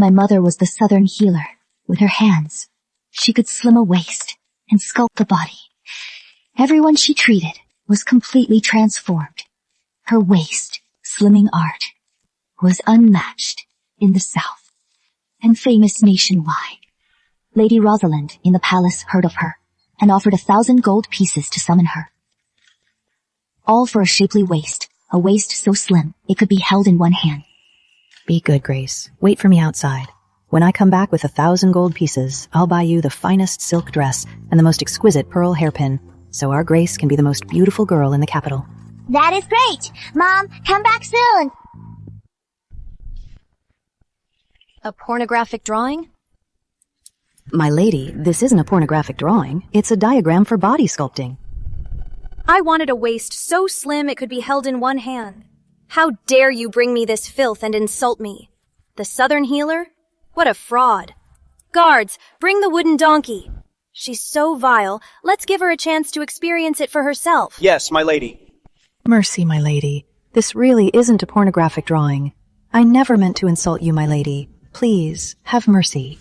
My mother was the southern healer. With her hands, she could slim a waist and sculpt the body. Everyone she treated was completely transformed. Her waist slimming art was unmatched in the South and famous nationwide. Lady Rosalind in the palace heard of her and offered 1,000 gold pieces to summon her. All for a shapely waist, a waist so slim it could be held in one hand. Be good, Grace. Wait for me outside. When I come back with 1,000 gold pieces, I'll buy you the finest silk dress and the most exquisite pearl hairpin, so our Grace can be the most beautiful girl in the capital. That is great! Mom, come back soon! A pornographic drawing? My lady, this isn't a pornographic drawing. It's a diagram for body sculpting. I wanted a waist so slim it could be held in one hand. How dare you bring me this filth and insult me? The Southern healer? What a fraud. Guards, bring the wooden donkey. She's so vile, let's give her a chance to experience it for herself. Yes, my lady. Mercy, my lady. This really isn't a pornographic drawing. I never meant to insult you, my lady. Please, have mercy.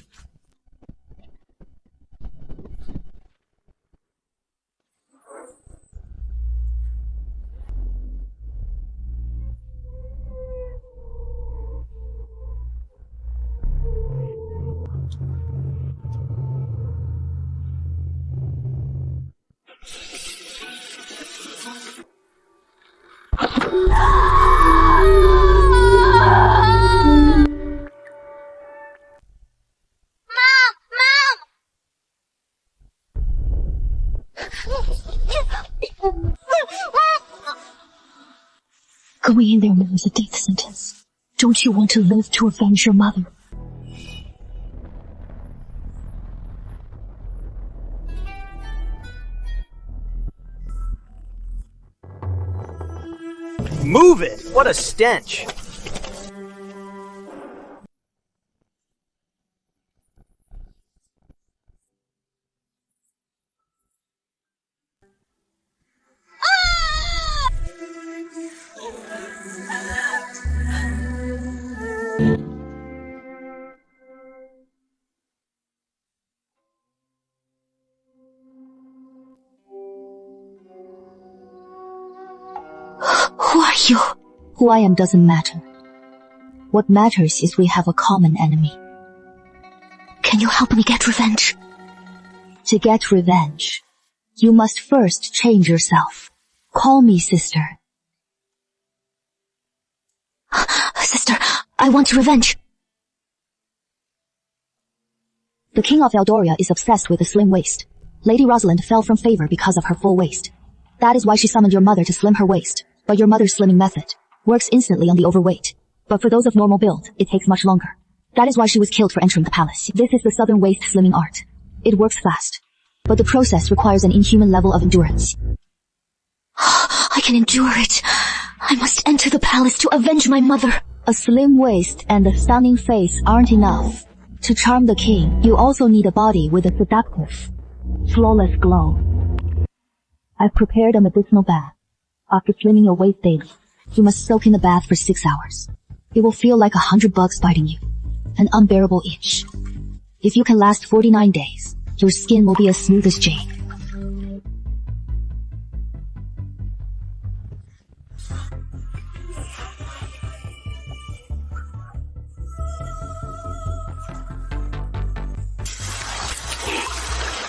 Going in there now is a death sentence. Don't you want to live to avenge your mother? Move it! What a stench! Who are you? Who I am doesn't matter. What matters is we have a common enemy. Can you help me get revenge? To get revenge, you must first change yourself. Call me sister. Sister, I want revenge. The king of Eldoria is obsessed with a slim waist. Lady Rosalind fell from favor because of her full waist. That is why she summoned your mother to slim her waist. But your mother's slimming method works instantly on the overweight. But for those of normal build, it takes much longer. That is why she was killed for entering the palace. This is the southern waist slimming art. It works fast, but the process requires an inhuman level of endurance. I can endure it. I must enter the palace to avenge my mother. A slim waist and a stunning face aren't enough. To charm the king, you also need a body with a seductive, flawless glow. I've prepared a medicinal bath. After slimming your waist daily, you must soak in the bath for 6 hours. It will feel like 100 bugs biting you. An unbearable itch. If you can last 49 days, your skin will be as smooth as jade.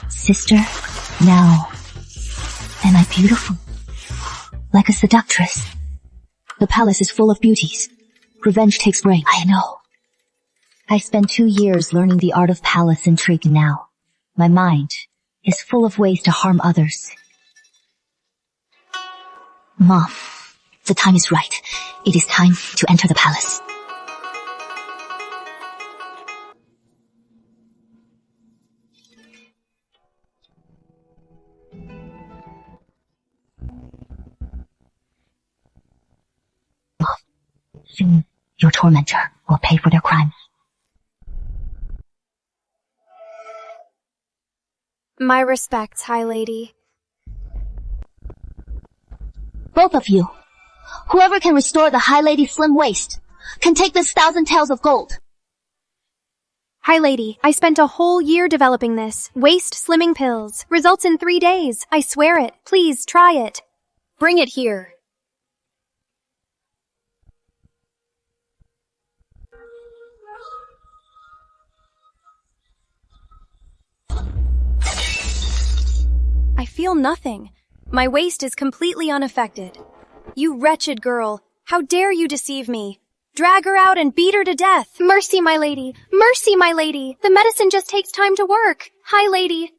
Sister, now, am I beautiful? Like a seductress. The palace is full of beauties. Revenge takes brain. I know. I spent 2 years learning the art of palace intrigue now. My mind is full of ways to harm others. Mom, the time is right. It is time to enter the palace. Soon, your tormentor will pay for their crimes. My respects, High Lady. Both of you, whoever can restore the High Lady's slim waist, can take this 1,000 taels of gold. Hi, lady. I spent a whole year developing this. Waist slimming pills. Results in 3 days. I swear it. Please, try it. Bring it here. I feel nothing. My waist is completely unaffected. You wretched girl. How dare you deceive me? Drag her out and beat her to death. Mercy, my lady. Mercy, my lady. The medicine just takes time to work. Hi, lady.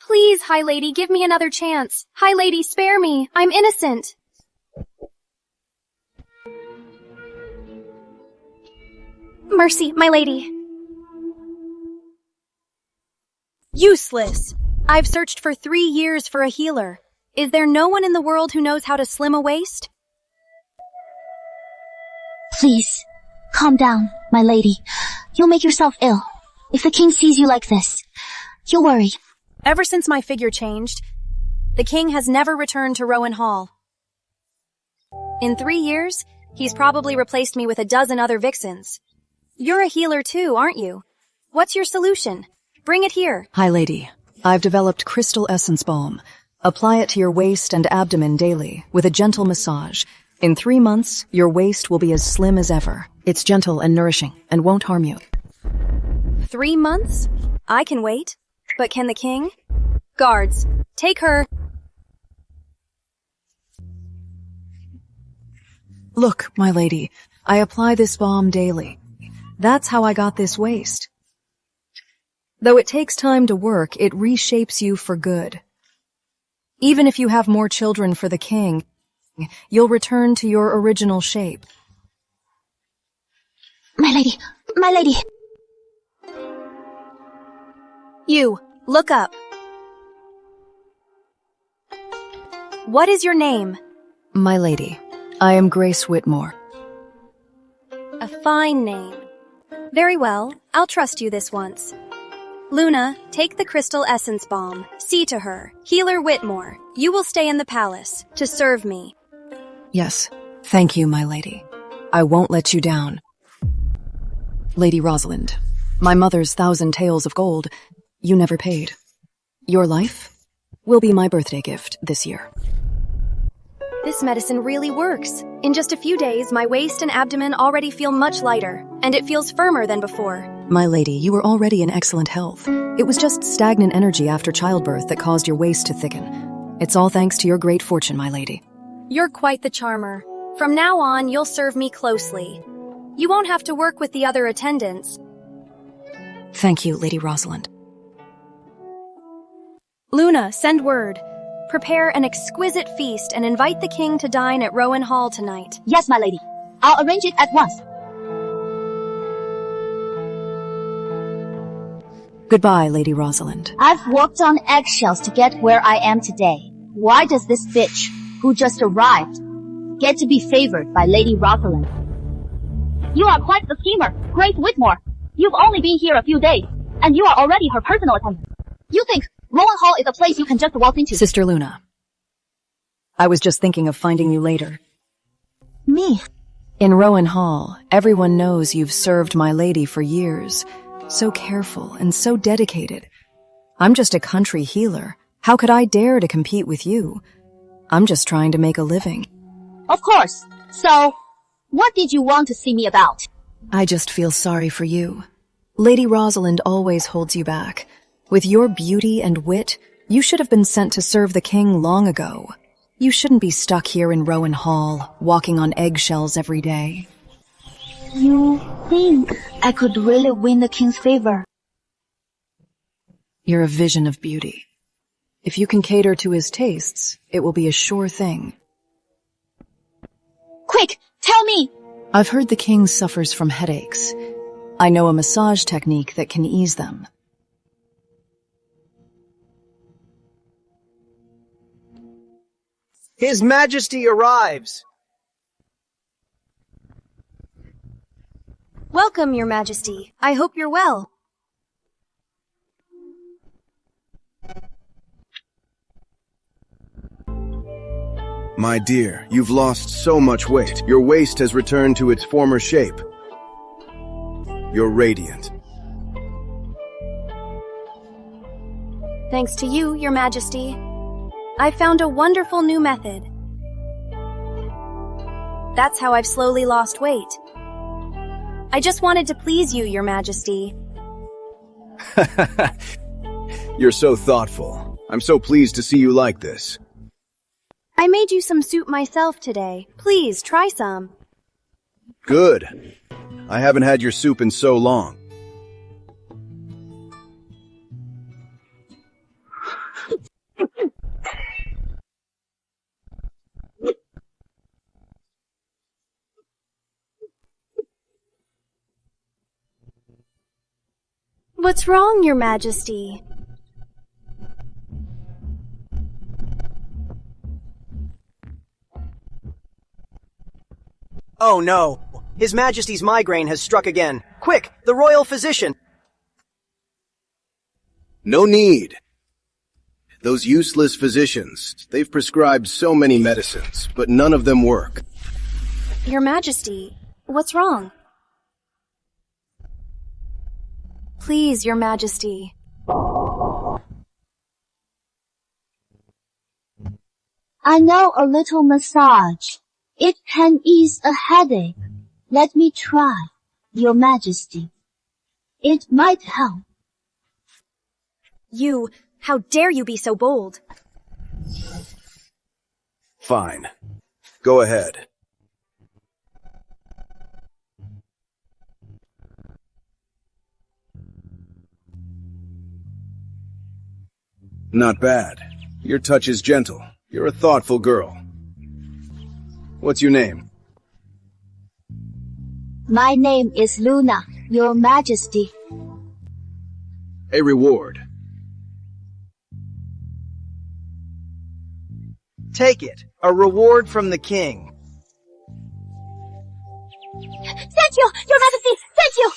Please, High Lady, give me another chance. High Lady, spare me. I'm innocent. Mercy, my lady. Useless. I've searched for 3 years for a healer. Is there no one in the world who knows how to slim a waist? Please, calm down, my lady. You'll make yourself ill. If the king sees you like this, you'll worry. Ever since my figure changed, the king has never returned to Rowan Hall. In 3 years, he's probably replaced me with a dozen other vixens. You're a healer too, aren't you? What's your solution? Bring it here. Hi, lady. I've developed crystal essence balm. Apply it to your waist and abdomen daily with a gentle massage. In 3 months, your waist will be as slim as ever. It's gentle and nourishing and won't harm you. 3 months? I can wait. But can the king? Guards, take her. Look, my lady, I apply this balm daily. That's how I got this waist. Though it takes time to work, it reshapes you for good. Even if you have more children for the king, you'll return to your original shape. My lady. You, look up. What is your name? My lady, I am Grace Whitmore. A fine name. Very well, I'll trust you this once. Luna, take the crystal essence balm. See to her. Healer Whitmore, you will stay in the palace to serve me. Yes, thank you, my lady. I won't let you down. Lady Rosalind, my mother's 1,000 taels of gold, you never paid. Your life will be my birthday gift this year. This medicine really works. In just a few days, my waist and abdomen already feel much lighter, and it feels firmer than before. My lady, you were already in excellent health. It was just stagnant energy after childbirth that caused your waist to thicken. It's all thanks to your great fortune, my lady. You're quite the charmer. From now on, you'll serve me closely. You won't have to work with the other attendants. Thank you, Lady Rosalind. Luna, send word. Prepare an exquisite feast and invite the king to dine at Rowan Hall tonight. Yes, my lady. I'll arrange it at once. Goodbye, Lady Rosalind. I've worked on eggshells to get where I am today. Why does this bitch, who just arrived, get to be favored by Lady Rosalind? You are quite the schemer, Grace Whitmore. You've only been here a few days, and you are already her personal attendant. You think Rowan Hall is a place you can just walk into? Sister Luna, I was just thinking of finding you later. Me? In Rowan Hall, everyone knows you've served my lady for years. So careful and so dedicated. I'm just a country healer. How could I dare to compete with you? I'm just trying to make a living. Of course. So, what did you want to see me about? I just feel sorry for you. Lady Rosalind always holds you back. With your beauty and wit, you should have been sent to serve the king long ago. You shouldn't be stuck here in Rowan Hall, walking on eggshells every day. You think I could really win the king's favor? You're a vision of beauty. If you can cater to his tastes, it will be a sure thing. Quick, tell me! I've heard the king suffers from headaches. I know a massage technique that can ease them. His Majesty arrives! Welcome, Your Majesty. I hope you're well. My dear, you've lost so much weight. Your waist has returned to its former shape. You're radiant. Thanks to you, Your Majesty. I found a wonderful new method. That's how I've slowly lost weight. I just wanted to please you, Your Majesty. You're so thoughtful. I'm so pleased to see you like this. I made you some soup myself today. Please, try some. Good. I haven't had your soup in so long. What's wrong, Your Majesty? Oh no! His Majesty's migraine has struck again. Quick, the royal physician! No need. Those useless physicians, they've prescribed so many medicines, but none of them work. Your Majesty, what's wrong? Please, Your Majesty. I know a little massage. It can ease a headache. Let me try, Your Majesty. It might help. You, how dare you be so bold? Fine. Go ahead. Not bad. Your touch is gentle. You're a thoughtful girl. What's your name? My name is Luna, Your Majesty. A reward. Take it. A reward from the king. Thank you, Your Majesty! Thank you!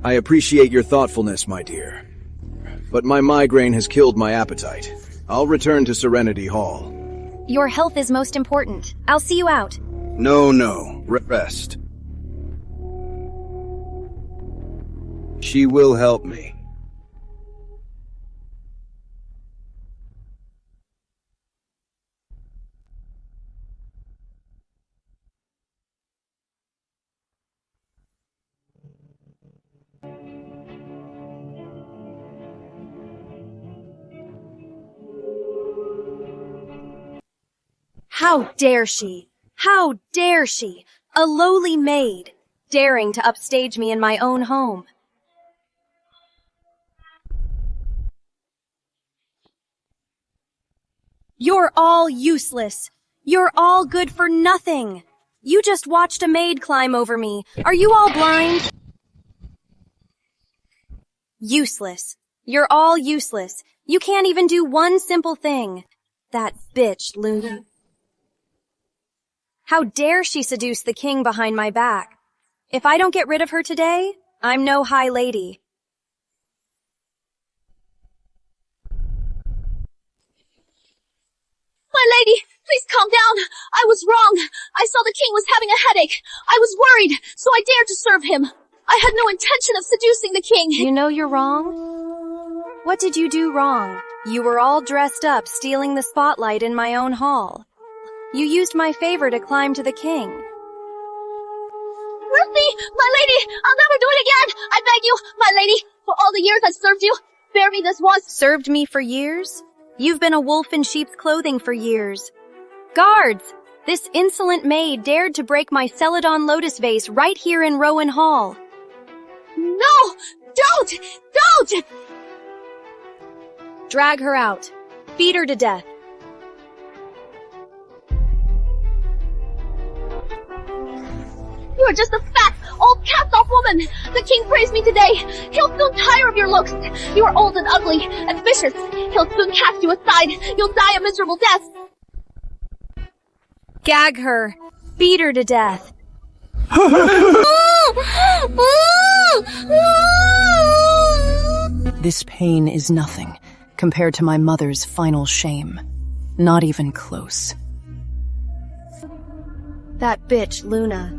I appreciate your thoughtfulness, my dear. But my migraine has killed my appetite. I'll return to Serenity Hall. Your health is most important. I'll see you out. No. Rest. She will help me. How dare she? How dare she? A lowly maid, daring to upstage me in my own home. You're all useless. You're all good for nothing. You just watched a maid climb over me. Are you all blind? Useless. You're all useless. You can't even do one simple thing. That bitch, Luna. How dare she seduce the king behind my back? If I don't get rid of her today, I'm no high lady. My lady, please calm down. I was wrong. I saw the king was having a headache. I was worried, so I dared to serve him. I had no intention of seducing the king. You know you're wrong? What did you do wrong? You were all dressed up, stealing the spotlight in my own hall. You used my favor to climb to the king. Ruthie, my lady, I'll never do it again. I beg you, my lady, for all the years I've served you, spare me this once. Served me for years? You've been a wolf in sheep's clothing for years. Guards! This insolent maid dared to break my Celadon lotus vase right here in Rowan Hall. No! Don't! Drag her out. Beat her to death. You are just a fat, old cast-off woman. The king praised me today. He'll soon tire of your looks. You are old and ugly and vicious. He'll soon cast you aside. You'll die a miserable death. Gag her. Beat her to death. This pain is nothing compared to my mother's final shame. Not even close. That bitch, Luna.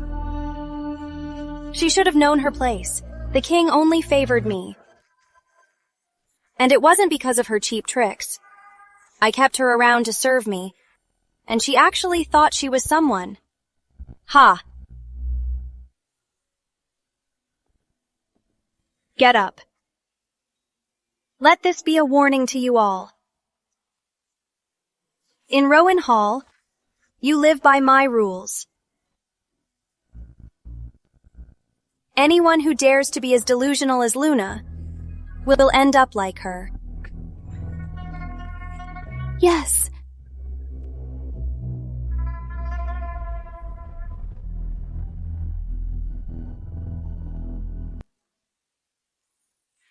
She should have known her place. The king only favored me. And it wasn't because of her cheap tricks. I kept her around to serve me, and she actually thought she was someone. Ha! Get up. Let this be a warning to you all. In Rowan Hall, you live by my rules. Anyone who dares to be as delusional as Luna will end up like her. Yes.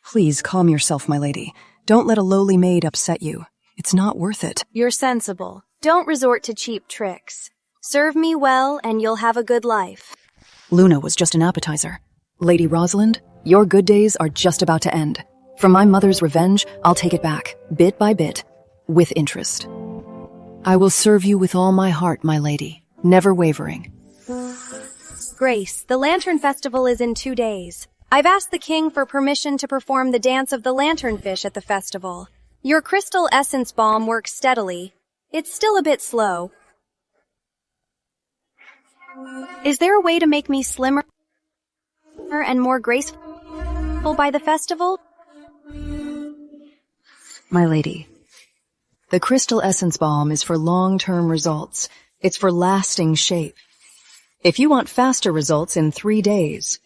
Please calm yourself, my lady. Don't let a lowly maid upset you. It's not worth it. You're sensible. Don't resort to cheap tricks. Serve me well and you'll have a good life. Luna was just an appetizer. Lady Rosalind, your good days are just about to end. From my mother's revenge, I'll take it back, bit by bit, with interest. I will serve you with all my heart, my lady, never wavering. Grace, the Lantern Festival is in 2 days. I've asked the king for permission to perform the dance of the lanternfish at the festival. Your crystal essence balm works steadily. It's still a bit slow. Is there a way to make me slimmer and more graceful by the festival? My lady, the crystal essence balm is for long-term results. It's for lasting shape. If you want faster results in 3 days,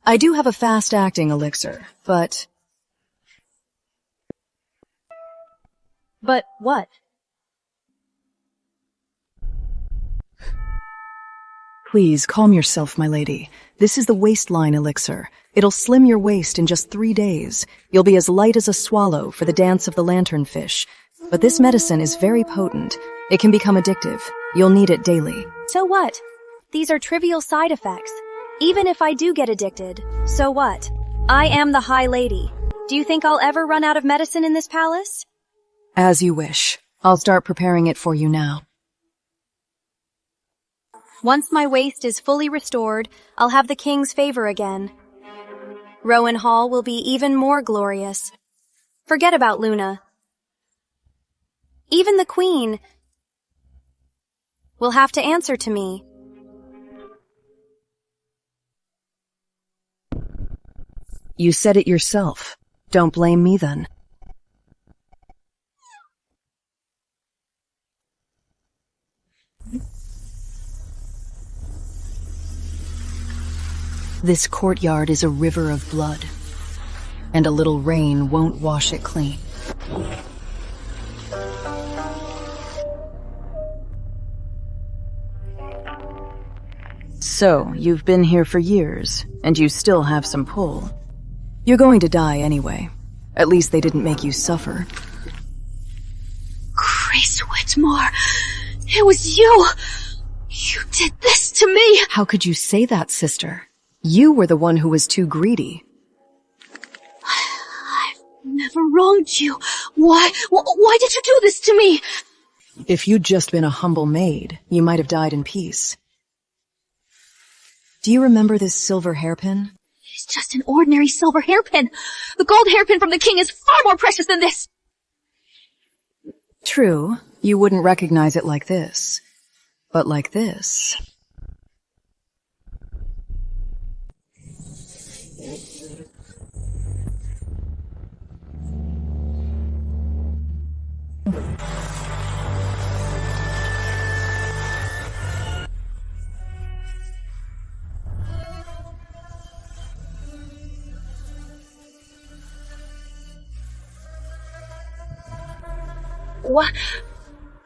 I do have a fast-acting elixir, but... But what? Please, calm yourself, my lady. This is the waistline elixir. It'll slim your waist in just 3 days. You'll be as light as a swallow for the dance of the lanternfish. But this medicine is very potent. It can become addictive. You'll need it daily. So what? These are trivial side effects. Even if I do get addicted, so what? I am the High Lady. Do you think I'll ever run out of medicine in this palace? As you wish. I'll start preparing it for you now. Once my waist is fully restored, I'll have the king's favor again. Rowan Hall will be even more glorious. Forget about Luna. Even the queen will have to answer to me. You said it yourself. Don't blame me then. This courtyard is a river of blood, and a little rain won't wash it clean. So, you've been here for years, and you still have some pull. You're going to die anyway. At least they didn't make you suffer. Grace Whitmore, it was you! You did this to me! How could you say that, sister? You were the one who was too greedy. I've never wronged you. Why did you do this to me? If you'd just been a humble maid, you might have died in peace. Do you remember this silver hairpin? It's just an ordinary silver hairpin. The gold hairpin from the king is far more precious than this. True, you wouldn't recognize it like this. But like this.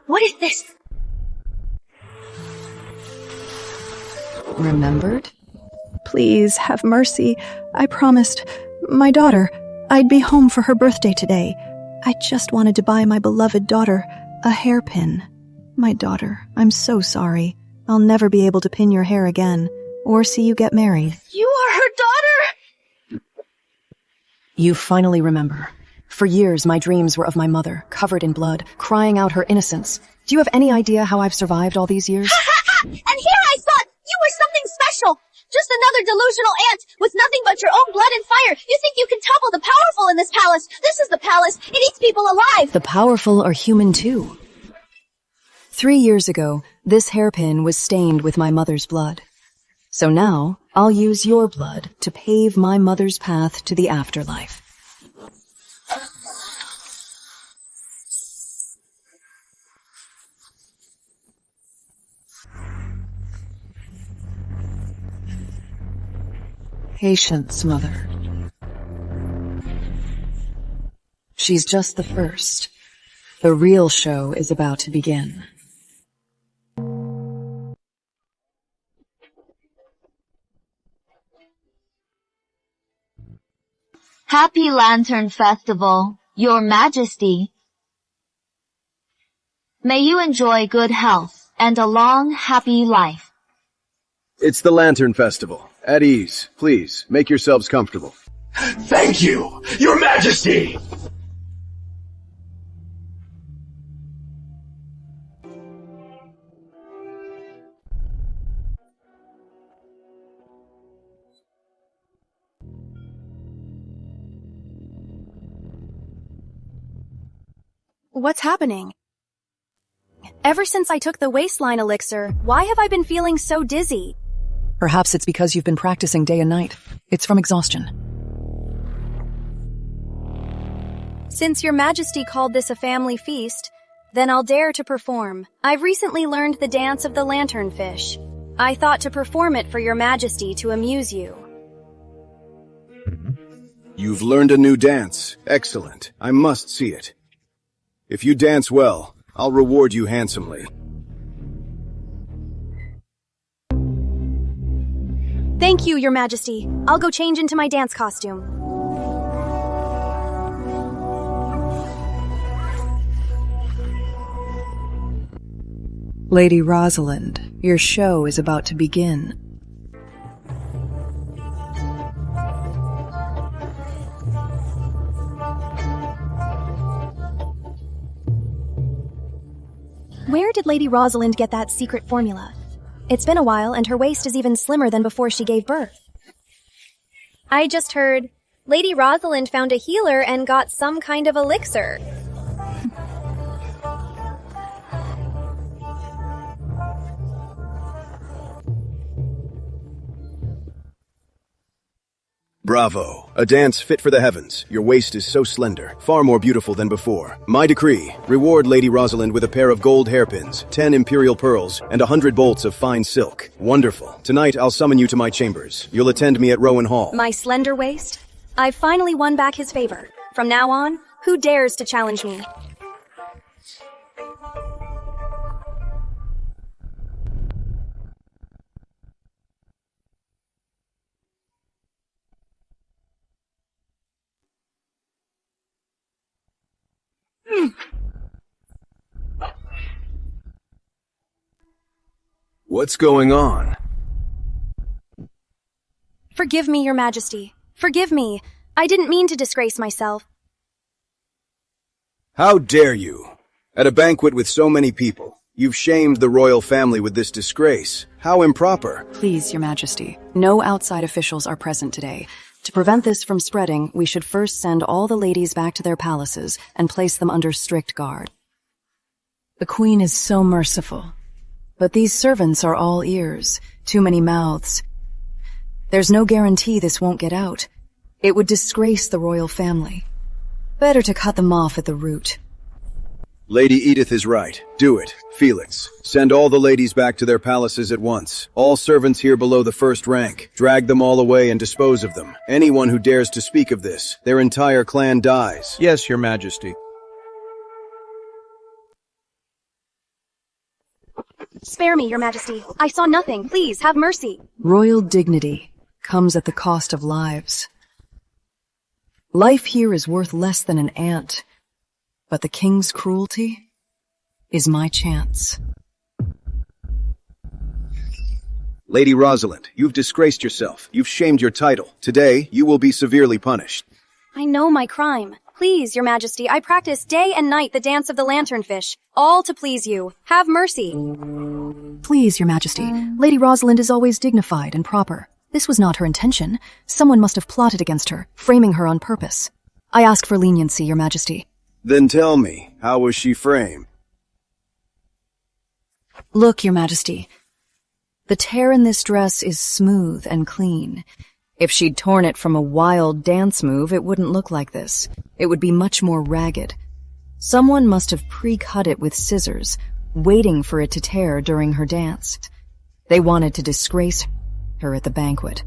What is this? Remembered? Please, have mercy. I promised my daughter I'd be home for her birthday today. I just wanted to buy my beloved daughter a hairpin. My daughter, I'm so sorry. I'll never be able to pin your hair again, or see you get married. You are her daughter! You finally remember. For years, my dreams were of my mother, covered in blood, crying out her innocence. Do you have any idea how I've survived all these years? And here I saw Just another delusional ant with nothing but your own blood and fire. You think you can topple the powerful in this palace? This is the palace. It eats people alive. The powerful are human too. 3 years ago, this hairpin was stained with my mother's blood. So now, I'll use your blood to pave my mother's path to the afterlife. Patience, Mother. She's just the first. The real show is about to begin. Happy Lantern Festival, Your Majesty. May you enjoy good health and a long, happy life. It's the Lantern Festival. At ease. Please, make yourselves comfortable. Thank you, Your Majesty! What's happening? Ever since I took the waistline elixir, why have I been feeling so dizzy? Perhaps it's because you've been practicing day and night. It's from exhaustion. Since Your Majesty called this a family feast, then I'll dare to perform. I've recently learned the dance of the lanternfish. I thought to perform it for Your Majesty to amuse you. You've learned a new dance. Excellent. I must see it. If you dance well, I'll reward you handsomely. Thank you, Your Majesty. I'll go change into my dance costume. Lady Rosalind, your show is about to begin. Where did Lady Rosalind get that secret formula? It's been a while, and her waist is even slimmer than before she gave birth. I just heard Lady Rosalind found a healer and got some kind of elixir. Bravo. A dance fit for the heavens. Your waist is so slender, far more beautiful than before. My decree, reward Lady Rosalind with a pair of gold hairpins, 10 imperial pearls, and 100 bolts of fine silk. Wonderful. Tonight I'll summon you to my chambers. You'll attend me at Rowan Hall. My slender waist? I've finally won back his favor. From now on, who dares to challenge me? What's going on? Forgive me, Your Majesty. Forgive me. I didn't mean to disgrace myself. How dare you? At a banquet with so many people, you've shamed the royal family with this disgrace. How improper. Please, Your Majesty, no outside officials are present today. To prevent this from spreading, we should first send all the ladies back to their palaces and place them under strict guard. The Queen is so merciful. But these servants are all ears, too many mouths. There's no guarantee this won't get out. It would disgrace the royal family. Better to cut them off at the root. Lady Edith is right. Do it. Felix, send all the ladies back to their palaces at once. All servants here below the first rank. Drag them all away and dispose of them. Anyone who dares to speak of this, their entire clan dies. Yes, Your Majesty. Spare me, Your Majesty. I saw nothing. Please, have mercy. Royal dignity comes at the cost of lives. Life here is worth less than an ant, but the king's cruelty is my chance. Lady Rosalind, you've disgraced yourself. You've shamed your title. Today, you will be severely punished. I know my crime. Please, Your Majesty, I practice day and night the dance of the lanternfish, all to please you. Have mercy. Please, Your Majesty, Lady Rosalind is always dignified and proper. This was not her intention. Someone must have plotted against her, framing her on purpose. I ask for leniency, Your Majesty. Then tell me, how was she framed? Look, Your Majesty. The tear in this dress is smooth and clean. If she'd torn it from a wild dance move, it wouldn't look like this. It would be much more ragged. Someone must have pre-cut it with scissors, waiting for it to tear during her dance. They wanted to disgrace her at the banquet.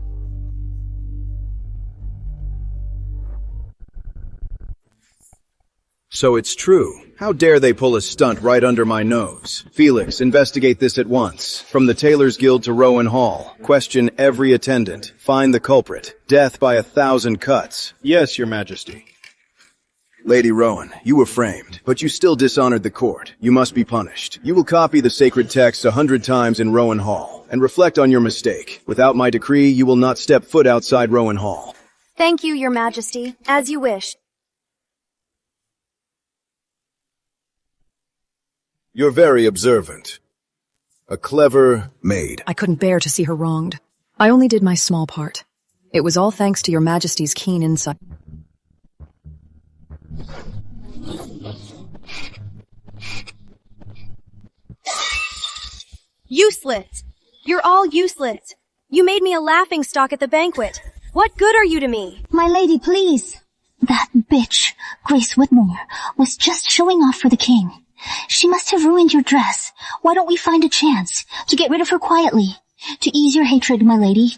So it's true. How dare they pull a stunt right under my nose? Felix, investigate this at once. From the Tailors Guild to Rowan Hall. Question every attendant. Find the culprit. Death by 1,000 cuts. Yes, Your Majesty. Lady Rowan, you were framed, but you still dishonored the court. You must be punished. You will copy the sacred text 100 times in Rowan Hall, and reflect on your mistake. Without my decree, you will not step foot outside Rowan Hall. Thank you, Your Majesty. As you wish. You're very observant. A clever maid. I couldn't bear to see her wronged. I only did my small part. It was all thanks to Your Majesty's keen insight. Useless! You're all useless. You made me a laughingstock at the banquet. What good are you to me? My lady, please. That bitch, Grace Whitmore, was just showing off for the king. She must have ruined your dress. Why don't we find a chance to get rid of her quietly? To ease your hatred, my lady.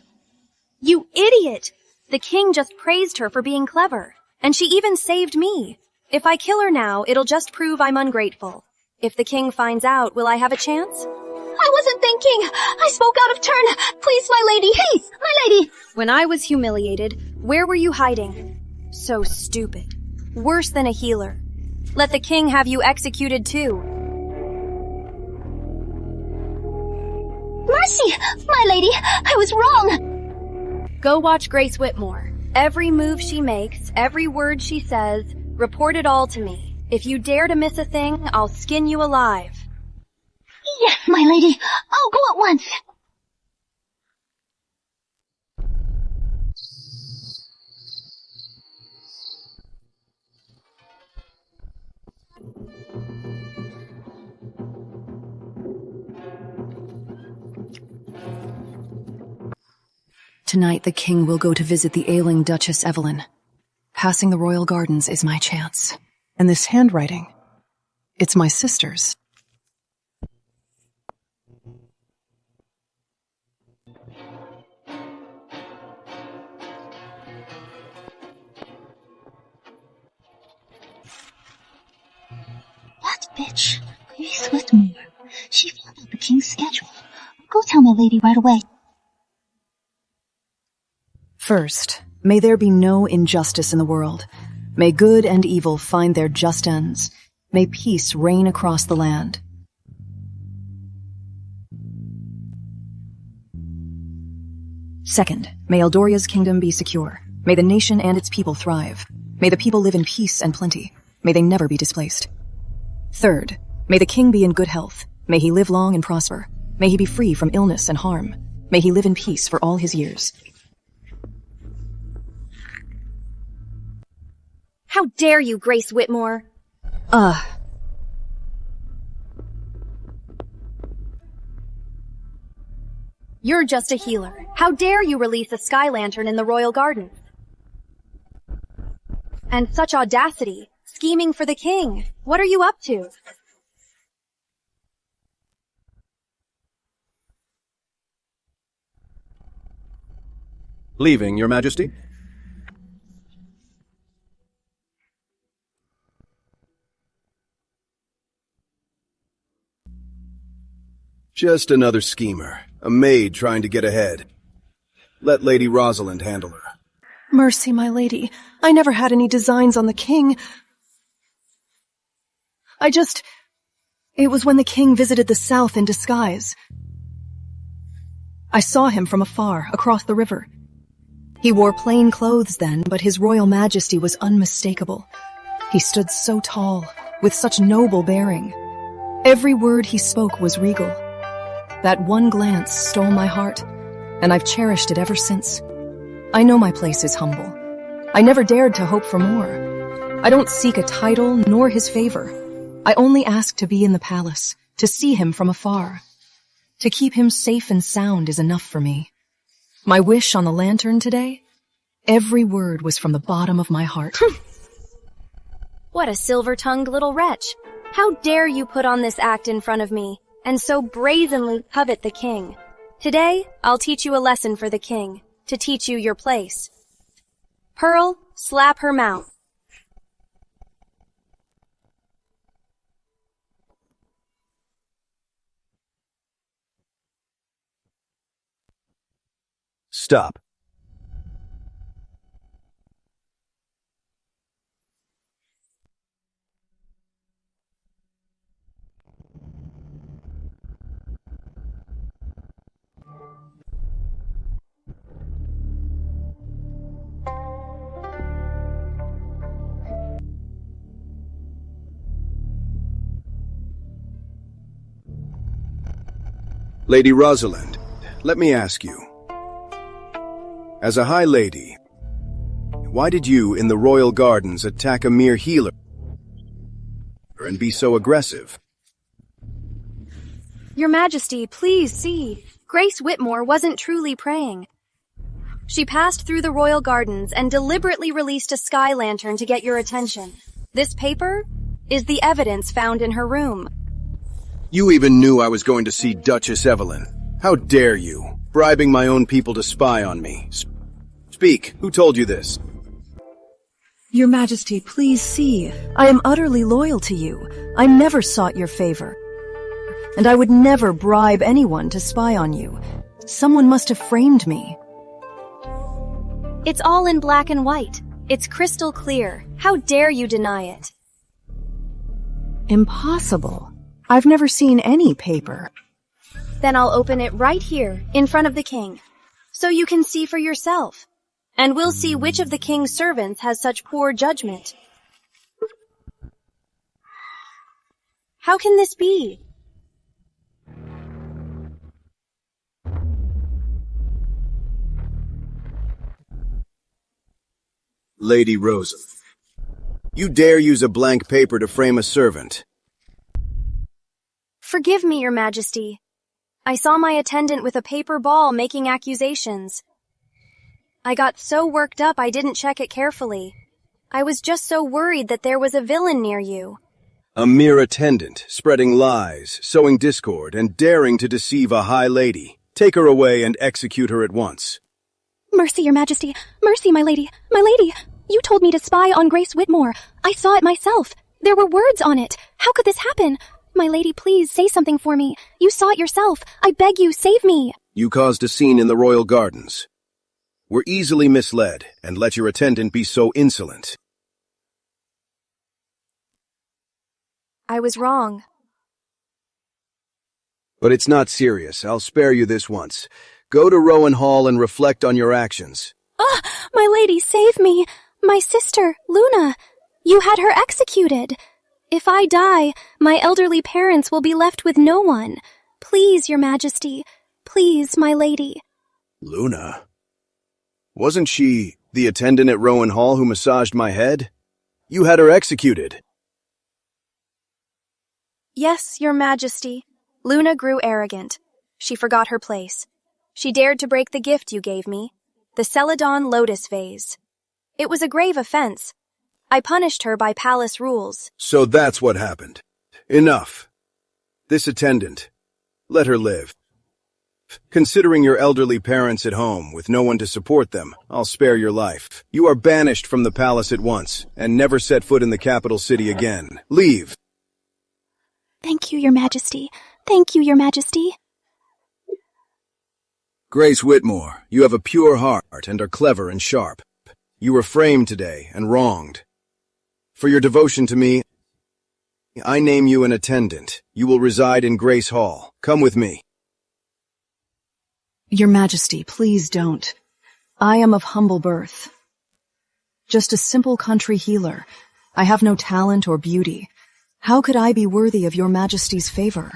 You idiot! The king just praised her for being clever, and she even saved me. If I kill her now, it'll just prove I'm ungrateful. If the king finds out, will I have a chance? I wasn't thinking. I spoke out of turn. Please, my lady. Please, my lady. When I was humiliated, where were you hiding? So stupid. Worse than a healer. Let the king have you executed too. Mercy, my lady. I was wrong. Go watch Grace Whitmore. Every move she makes, every word she says, report it all to me. If you dare to miss a thing, I'll skin you alive. Yes, my lady. I'll go at once. Tonight the king will go to visit the ailing Duchess Evelyn. Passing the royal gardens is my chance. And this handwriting, it's my sister's. That bitch, Grace Whitmore. She found out the king's schedule. Go tell my lady right away. First, may there be no injustice in the world. May good and evil find their just ends. May peace reign across the land. Second, may Eldoria's kingdom be secure. May the nation and its people thrive. May the people live in peace and plenty. May they never be displaced. Third, may the king be in good health. May he live long and prosper. May he be free from illness and harm. May he live in peace for all his years. How dare you, Grace Whitmore? You're just a healer. How dare you release a sky lantern in the royal gardens? And such audacity, scheming for the king. What are you up to? Leaving, Your Majesty? Just another schemer. A maid trying to get ahead. Let Lady Rosalind handle her. Mercy, my lady. I never had any designs on the king. It was when the king visited the south in disguise. I saw him from afar, across the river. He wore plain clothes then, but his royal majesty was unmistakable. He stood so tall, with such noble bearing. Every word he spoke was regal. That one glance stole my heart. and I've cherished it ever since. I know my place is humble. I never dared to hope for more. I don't seek a title nor his favor. I only ask to be in the palace, to see him from afar. To keep him safe and sound is enough for me. My wish on the lantern today? Every word was from the bottom of my heart. What a silver-tongued little wretch. How dare you put on this act in front of me, and so brazenly covet the king? Today, I'll teach you a lesson for the king, to teach you your place. Pearl, slap her mouth. Stop. Lady Rosalind, let me ask you. As a high lady, why did you, in the royal gardens, attack a mere healer and be so aggressive? Your Majesty, please see. Grace Whitmore wasn't truly praying. She passed through the royal gardens and deliberately released a sky lantern to get your attention. This paper is the evidence found in her room. You even knew I was going to see Duchess Evelyn. How dare you, bribing my own people to spy on me? Speak, who told you this? Your Majesty, please see. I am utterly loyal to you. I never sought your favor. And I would never bribe anyone to spy on you. Someone must have framed me. It's all in black and white. It's crystal clear. How dare you deny it? Impossible. I've never seen any paper. Then I'll open it right here, in front of the king, so you can see for yourself. And we'll see which of the king's servants has such poor judgment. How can this be? Lady Rosa, you dare use a blank paper to frame a servant. Forgive me, Your Majesty. I saw my attendant with a paper ball making accusations. I got so worked up I didn't check it carefully. I was just so worried that there was a villain near you. A mere attendant, spreading lies, sowing discord, and daring to deceive a high lady. Take her away and execute her at once. Mercy, Your Majesty. Mercy, my lady. My lady. You told me to spy on Grace Whitmore. I saw it myself. There were words on it. How could this happen? My lady, please say something for me. You saw it yourself. I beg you, save me. You caused a scene in the royal gardens. Were easily misled, and let your attendant be so insolent. I was wrong. But it's not serious. I'll spare you this once. Go to Rowan Hall and reflect on your actions. Ah, my lady, save me. My sister, Luna. You had her executed. If I die, my elderly parents will be left with no one. Please, Your Majesty. Please, my lady. Luna? Wasn't she the attendant at Rowan Hall who massaged my head? You had her executed. Yes, Your Majesty. Luna grew arrogant. She forgot her place. She dared to break the gift you gave me, the Celadon lotus vase. It was a grave offense. I punished her by palace rules. So that's what happened. Enough. This attendant, let her live. Considering your elderly parents at home with no one to support them, I'll spare your life. You are banished from the palace at once, and never set foot in the capital city again. Leave. Thank you, Your Majesty. Thank you, Your Majesty. Grace Whitmore, you have a pure heart and are clever and sharp. You were framed today and wronged. For your devotion to me, I name you an attendant. You will reside in Grace Hall. Come with me. Your Majesty, please don't. I am of humble birth. Just a simple country healer. I have no talent or beauty. How could I be worthy of your Majesty's favor?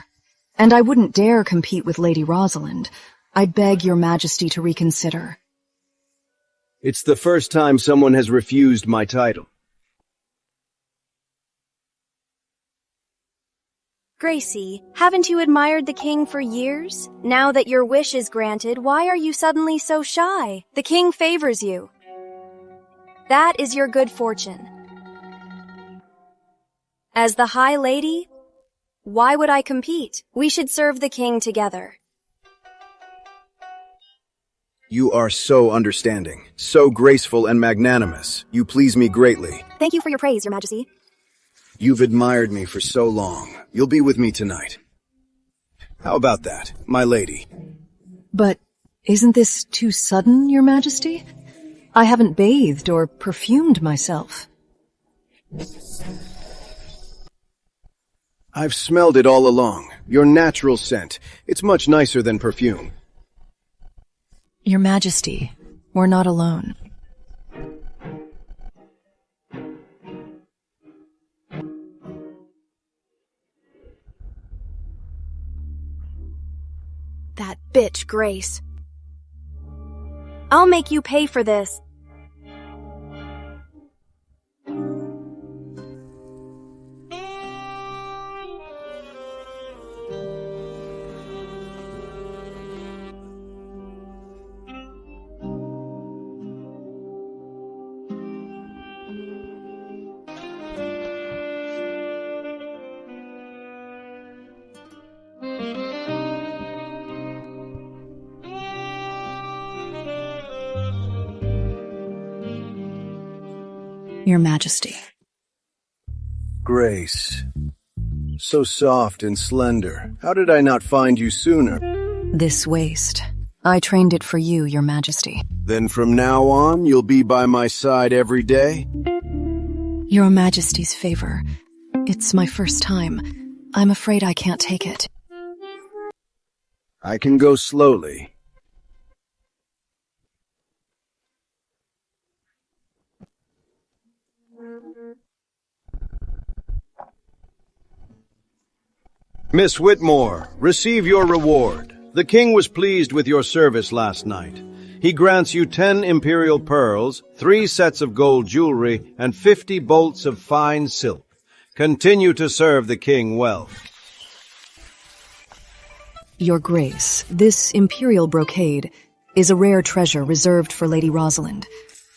And I wouldn't dare compete with Lady Rosalind. I beg your majesty to reconsider. It's the first time someone has refused my title. Gracie, haven't you admired the king for years? Now that your wish is granted, why are you suddenly so shy? The king favors you. That is your good fortune. As the High Lady, why would I compete? We should serve the king together. You are so understanding, so graceful and magnanimous. You please me greatly. Thank you for your praise, Your Majesty. You've admired me for so long. You'll be with me tonight. How about that, my lady? But isn't this too sudden, Your Majesty? I haven't bathed or perfumed myself. I've smelled it all along. Your natural scent. It's much nicer than perfume. Your Majesty, we're not alone. That bitch, Grace. I'll make you pay for this. Your Majesty. Grace. So soft and slender. How did I not find you sooner? This waist. I trained it for you, Your Majesty. Then from now on, you'll be by my side every day? Your Majesty's favor. It's my first time. I'm afraid I can't take it. I can go slowly. Miss Whitmore, receive your reward. The king was pleased with your service last night. He grants you 10 imperial pearls, 3 sets of gold jewelry, and 50 bolts of fine silk. Continue to serve the king well. Your Grace, this imperial brocade is a rare treasure reserved for Lady Rosalind.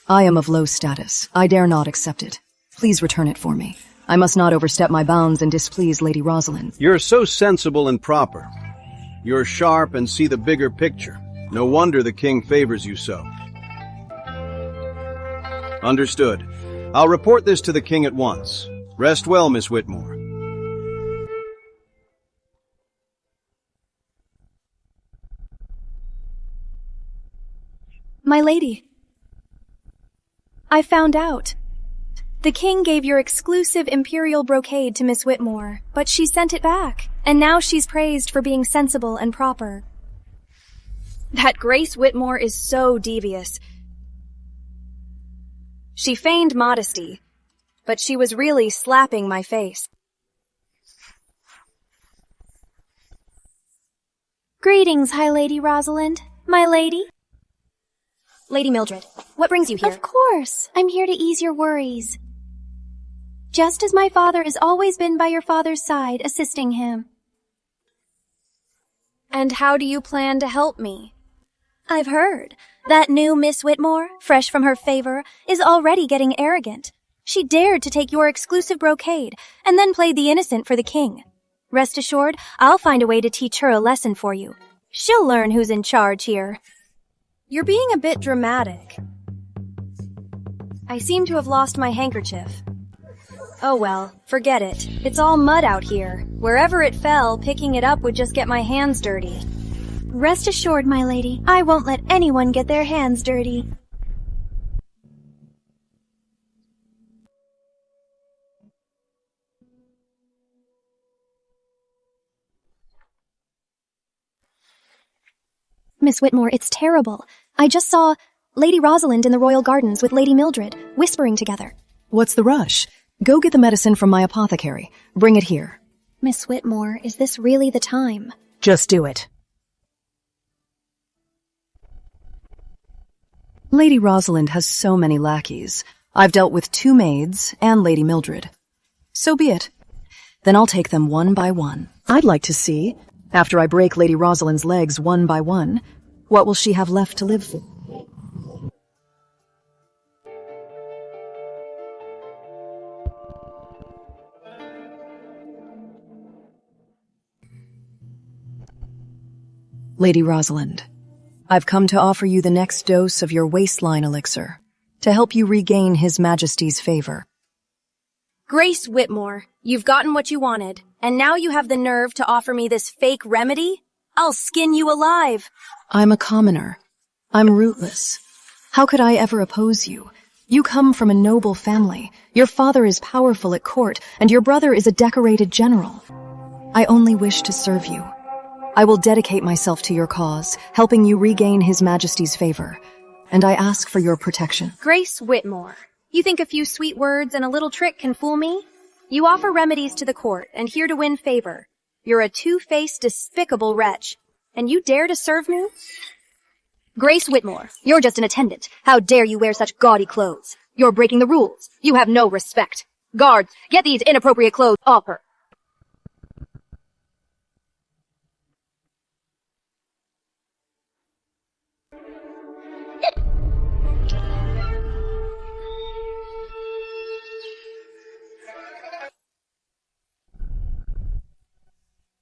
I am of low status. I dare not accept it. Please return it for me. I must not overstep my bounds and displease Lady Rosalind. You're so sensible and proper. You're sharp and see the bigger picture. No wonder the king favors you so. Understood. I'll report this to the king at once. Rest well, Miss Whitmore. My lady, I found out. The king gave your exclusive imperial brocade to Miss Whitmore, but she sent it back, and now she's praised for being sensible and proper. That Grace Whitmore is so devious. She feigned modesty, but she was really slapping my face. Greetings, High Lady Rosalind. My lady? Lady Mildred, what brings you here? Of course. I'm here to ease your worries. Just as my father has always been by your father's side, assisting him. And how do you plan to help me? I've heard. That new Miss Whitmore, fresh from her favor, is already getting arrogant. She dared to take your exclusive brocade, and then played the innocent for the king. Rest assured, I'll find a way to teach her a lesson for you. She'll learn who's in charge here. You're being a bit dramatic. I seem to have lost my handkerchief. Oh well, forget it. It's all mud out here. Wherever it fell, picking it up would just get my hands dirty. Rest assured, my lady, I won't let anyone get their hands dirty. Miss Whitmore, it's terrible. I just saw Lady Rosalind in the royal gardens with Lady Mildred, whispering together. What's the rush? Go get the medicine from my apothecary. Bring it here. Miss Whitmore, is this really the time? Just do it. Lady Rosalind has so many lackeys. I've dealt with 2 maids and Lady Mildred. So be it. Then I'll take them one by one. I'd like to see, after I break Lady Rosalind's legs one by one, what will she have left to live for? Lady Rosalind, I've come to offer you the next dose of your waistline elixir to help you regain His Majesty's favor. Grace Whitmore, you've gotten what you wanted, and now you have the nerve to offer me this fake remedy? I'll skin you alive. I'm a commoner. I'm rootless. How could I ever oppose you? You come from a noble family. Your father is powerful at court, and your brother is a decorated general. I only wish to serve you. I will dedicate myself to your cause, helping you regain His Majesty's favor, and I ask for your protection. Grace Whitmore, you think a few sweet words and a little trick can fool me? You offer remedies to the court, and here to win favor. You're a two-faced, despicable wretch, and you dare to serve me? Grace Whitmore, you're just an attendant. How dare you wear such gaudy clothes? You're breaking the rules. You have no respect. Guards, get these inappropriate clothes off her.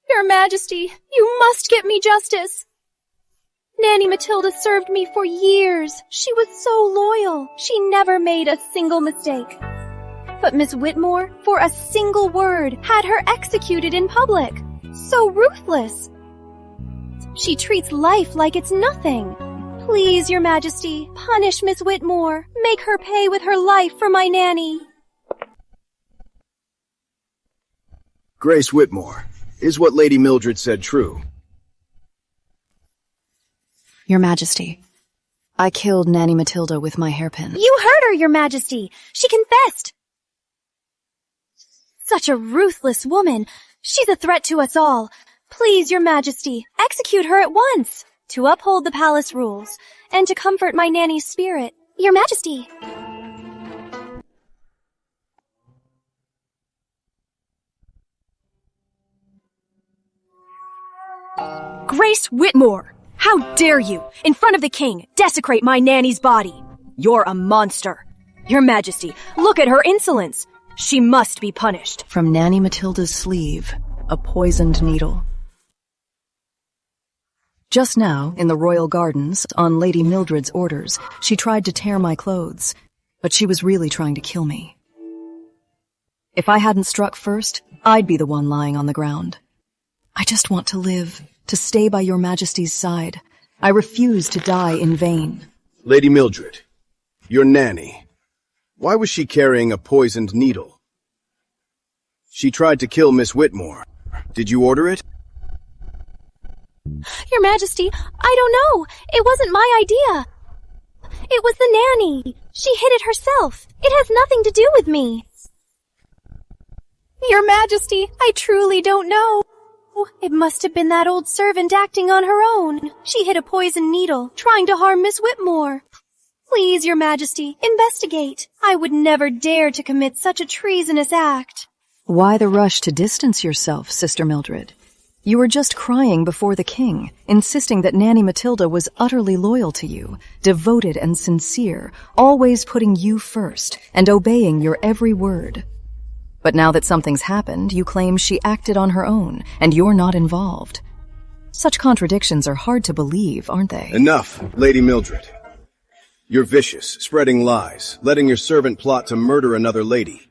Your Majesty, you must get me justice. Nanny Matilda served me for years. She was so loyal. She never made a single mistake. But Miss Whitmore, for a single word, had her executed in public. So ruthless. She treats life like it's nothing. Please, Your Majesty, punish Miss Whitmore. Make her pay with her life for my nanny. Grace Whitmore, is what Lady Mildred said true? Your Majesty, I killed Nanny Matilda with my hairpin. You heard her, Your Majesty. She confessed. Such a ruthless woman. She's a threat to us all. Please, Your Majesty, execute her at once, to uphold the palace rules, and to comfort my nanny's spirit. Your Majesty. Grace Whitmore! How dare you, in front of the king, desecrate my nanny's body? You're a monster. Your Majesty, look at her insolence. She must be punished. From Nanny Matilda's sleeve, a poisoned needle. Just now, in the royal gardens, on Lady Mildred's orders, she tried to tear my clothes, but she was really trying to kill me. If I hadn't struck first, I'd be the one lying on the ground. I just want to live, to stay by Your Majesty's side. I refuse to die in vain. Lady Mildred, your nanny. Why was she carrying a poisoned needle? She tried to kill Miss Whitmore. Did you order it? Your Majesty, I don't know. It wasn't my idea. It was the nanny. She hid it herself. It has nothing to do with me. Your Majesty, I truly don't know. It must have been that old servant acting on her own. She hid a poisoned needle, trying to harm Miss Whitmore. Please, Your Majesty, investigate. I would never dare to commit such a treasonous act. Why the rush to distance yourself, Sister Mildred? You were just crying before the king, insisting that Nanny Matilda was utterly loyal to you, devoted and sincere, always putting you first, and obeying your every word. But now that something's happened, you claim she acted on her own, and you're not involved. Such contradictions are hard to believe, aren't they? Enough, Lady Mildred. You're vicious, spreading lies, letting your servant plot to murder another lady.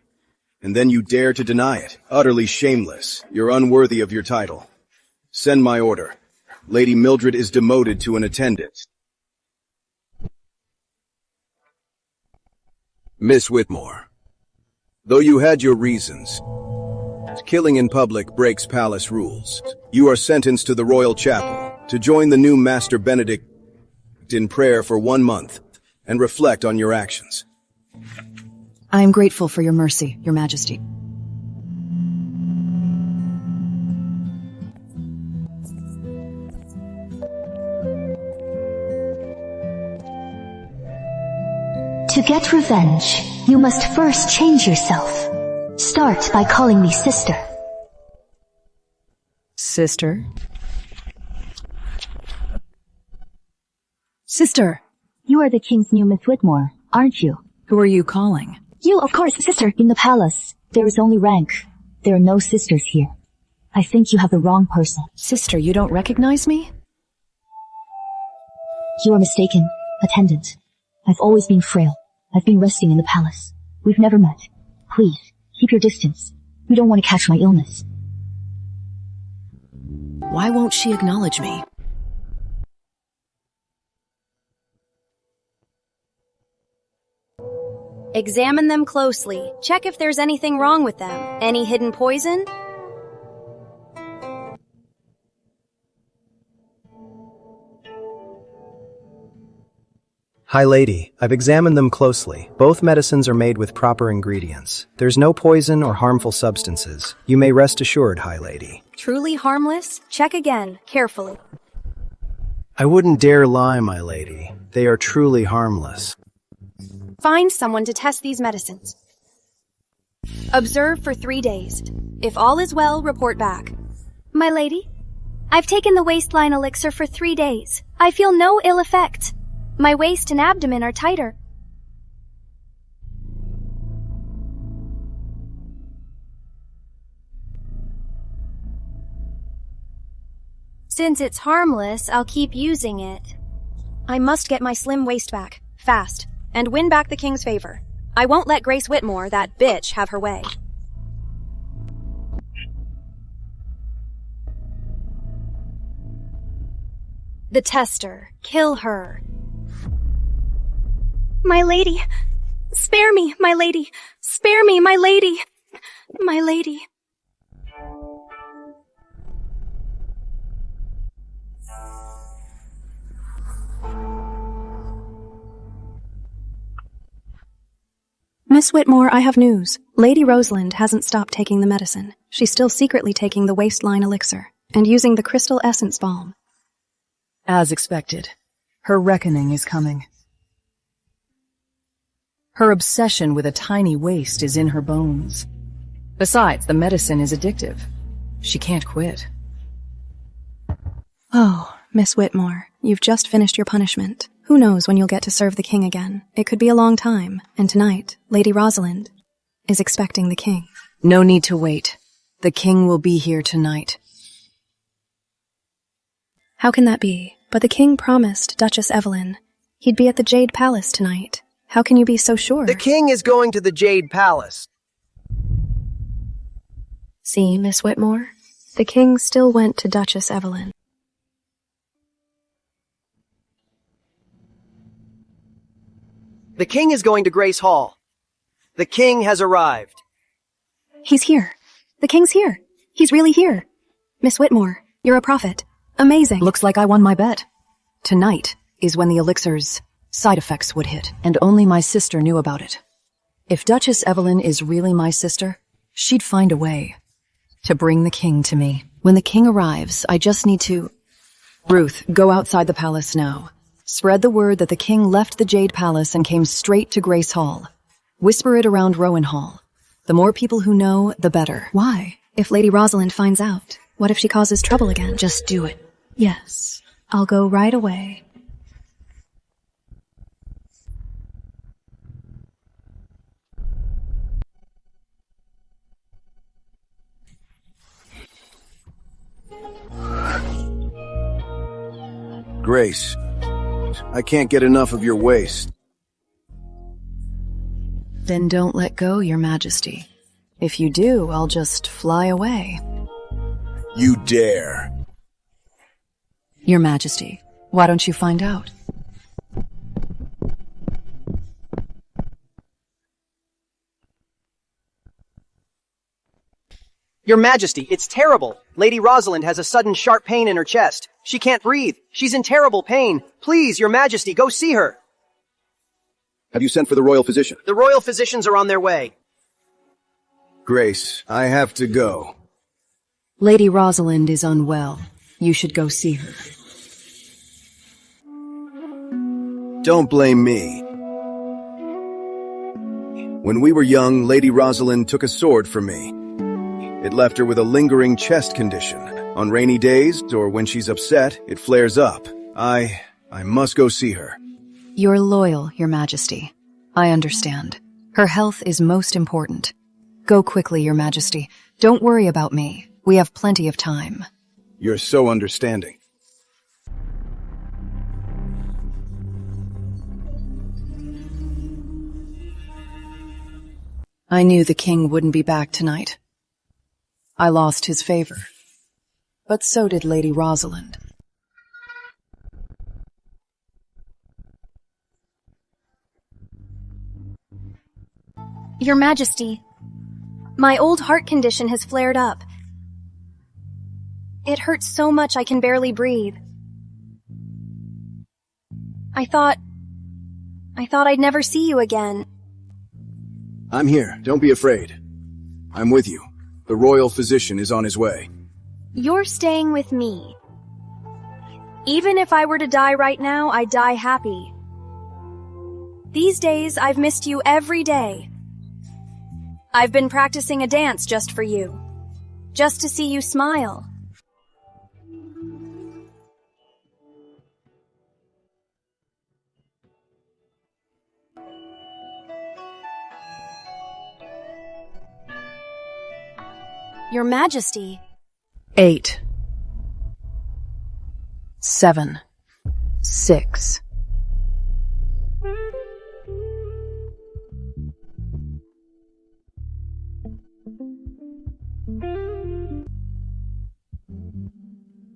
And then you dare to deny it. Utterly shameless. You're unworthy of your title. Send my order. Lady Mildred is demoted to an attendant. Miss Whitmore, though you had your reasons, killing in public breaks palace rules. You are sentenced to the royal chapel to join the new Master Benedict in prayer for 1 month and reflect on your actions. I am grateful for your mercy, Your Majesty. To get revenge, you must first change yourself. Start by calling me sister. Sister? Sister! You are the king's new Miss Whitmore, aren't you? Who are you calling? You, of course, sister. In the palace, there is only rank. There are no sisters here. I think you have the wrong person. Sister, you don't recognize me? You are mistaken, attendant. I've always been frail. I've been resting in the palace. We've never met. Please, keep your distance. We don't want to catch my illness. Why won't she acknowledge me? Examine them closely. Check if there's anything wrong with them. Any hidden poison? Hi, lady. I've examined them closely. Both medicines are made with proper ingredients. There's no poison or harmful substances. You may rest assured, High Lady. Truly harmless? Check again, carefully. I wouldn't dare lie, my lady. They are truly harmless. Find someone to test these medicines. Observe for 3 days. If all is well, report back. My lady, I've taken the waistline elixir for 3 days. I feel no ill effect. My waist and abdomen are tighter. Since it's harmless, I'll keep using it. I must get my slim waist back, fast, and win back the king's favor. I won't let Grace Whitmore, that bitch, have her way. The tester. Kill her. My lady, spare me, my lady. Spare me, my lady. My lady. Miss Whitmore, I have news. Lady Rosalind hasn't stopped taking the medicine. She's still secretly taking the waistline elixir and using the crystal essence balm. As expected, her reckoning is coming. Her obsession with a tiny waist is in her bones. Besides, the medicine is addictive. She can't quit. Oh, Miss Whitmore, you've just finished your punishment. Who knows when you'll get to serve the king again? It could be a long time, and tonight, Lady Rosalind is expecting the king. No need to wait. The king will be here tonight. How can that be? But the king promised Duchess Evelyn he'd be at the Jade Palace tonight. How can you be so sure? The king is going to the Jade Palace. See, Miss Whitmore? The king still went to Duchess Evelyn. The king is going to Grace Hall. The king has arrived. He's here. The king's here. He's really here. Miss Whitmore, you're a prophet. Amazing. Looks like I won my bet. Tonight is when the elixir's side effects would hit, and only my sister knew about it. If Duchess Evelyn is really my sister, she'd find a way to bring the king to me. When the king arrives, I just need to... Ruth, go outside the palace now. Spread the word that the king left the Jade Palace and came straight to Grace Hall. Whisper it around Rowan Hall. The more people who know, the better. Why? If Lady Rosalind finds out, what if she causes trouble again? Just do it. Yes, I'll go right away. Grace, I can't get enough of your waist. Then don't let go, Your Majesty. If you do, I'll just fly away. You dare. Your Majesty, why don't you find out? Your Majesty, it's terrible. Lady Rosalind has a sudden sharp pain in her chest. She can't breathe. She's in terrible pain. Please, Your Majesty, go see her. Have you sent for the royal physician? The royal physicians are on their way. Grace, I have to go. Lady Rosalind is unwell. You should go see her. Don't blame me. When we were young, Lady Rosalind took a sword from me. It left her with a lingering chest condition. On rainy days, or when she's upset, it flares up. I must go see her. You're loyal, Your Majesty. I understand. Her health is most important. Go quickly, Your Majesty. Don't worry about me. We have plenty of time. You're so understanding. I knew the king wouldn't be back tonight. I lost his favor. But so did Lady Rosalind. Your Majesty, my old heart condition has flared up. It hurts so much I can barely breathe. I thought I'd never see you again. I'm here. Don't be afraid. I'm with you. The royal physician is on his way. You're staying with me. Even if I were to die right now, I'd die happy. These days, I've missed you every day. I've been practicing a dance just for you. Just to see you smile. Your Majesty. 8, 7, 6.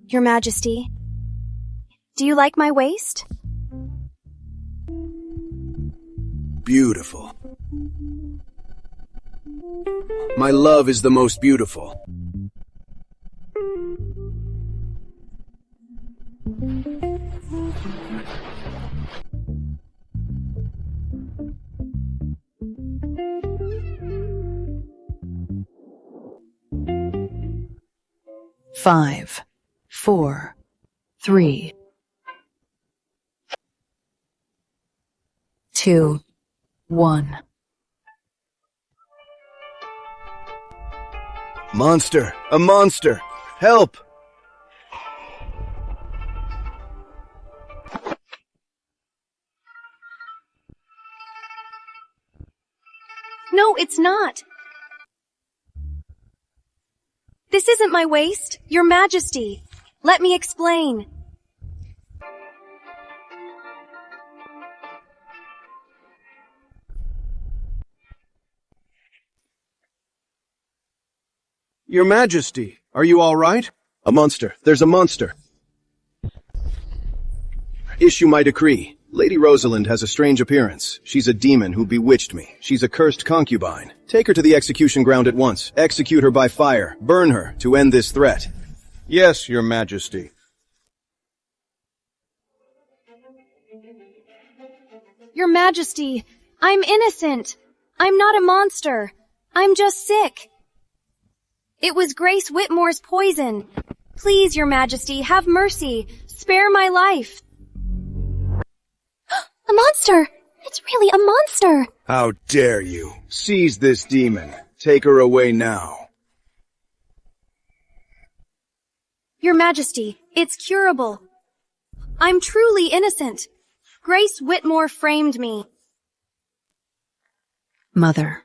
Your Majesty, do you like my waist? Beautiful. My love is the most beautiful. Five, 4, 3, 2, 1. Monster! A monster! Help! No, it's not. This isn't my waist, Your Majesty. Let me explain. Your Majesty, are you all right? A monster. There's a monster. Issue my decree. Lady Rosalind has a strange appearance. She's a demon who bewitched me. She's a cursed concubine. Take her to the execution ground at once. Execute her by fire. Burn her to end this threat. Yes, Your Majesty. Your Majesty, I'm innocent. I'm not a monster. I'm just sick. It was Grace Whitmore's poison. Please, Your Majesty, have mercy. Spare my life. A monster! It's really a monster! How dare you! Seize this demon. Take her away now. Your Majesty, it's curable. I'm truly innocent. Grace Whitmore framed me. Mother,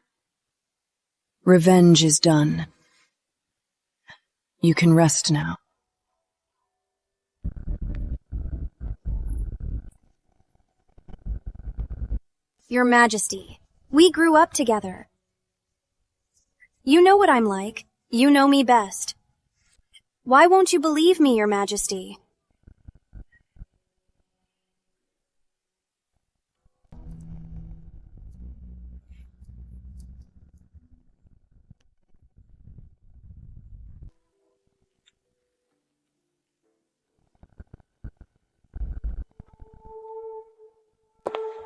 revenge is done. You can rest now. Your Majesty, we grew up together. You know what I'm like. You know me best. Why won't you believe me, Your Majesty?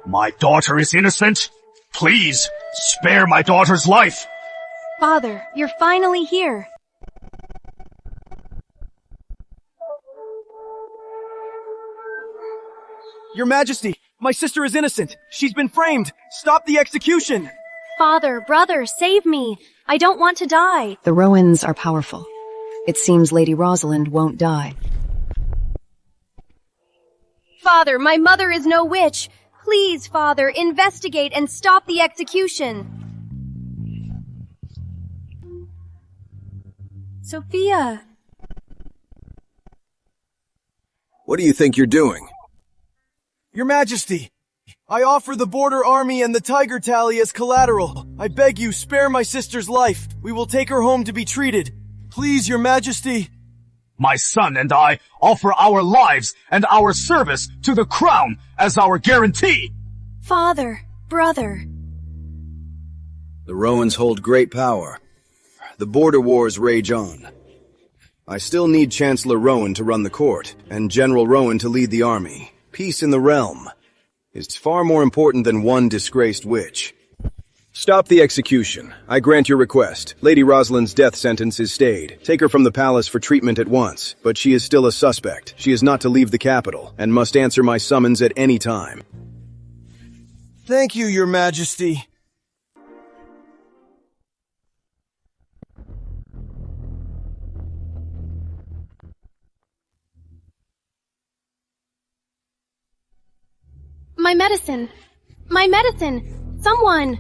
My daughter is innocent. Please, spare my daughter's life. Father, you're finally here. Your Majesty, my sister is innocent. She's been framed. Stop the execution. Father, brother, save me. I don't want to die. The Rowans are powerful. It seems Lady Rosalind won't die. Father, my mother is no witch. Please, Father, investigate and stop the execution. Sophia. What do you think you're doing? Your Majesty, I offer the border army and the tiger tally as collateral. I beg you, spare my sister's life. We will take her home to be treated. Please, Your Majesty. My son and I offer our lives and our service to the crown as our guarantee. Father, brother. The Rowans hold great power. The border wars rage on. I still need Chancellor Rowan to run the court, and General Rowan to lead the army. Peace in the realm is far more important than one disgraced witch. Stop the execution. I grant your request. Lady Rosalind's death sentence is stayed. Take her from the palace for treatment at once, but she is still a suspect. She is not to leave the capital, and must answer my summons at any time. Thank you, Your Majesty. My medicine! My medicine! Someone!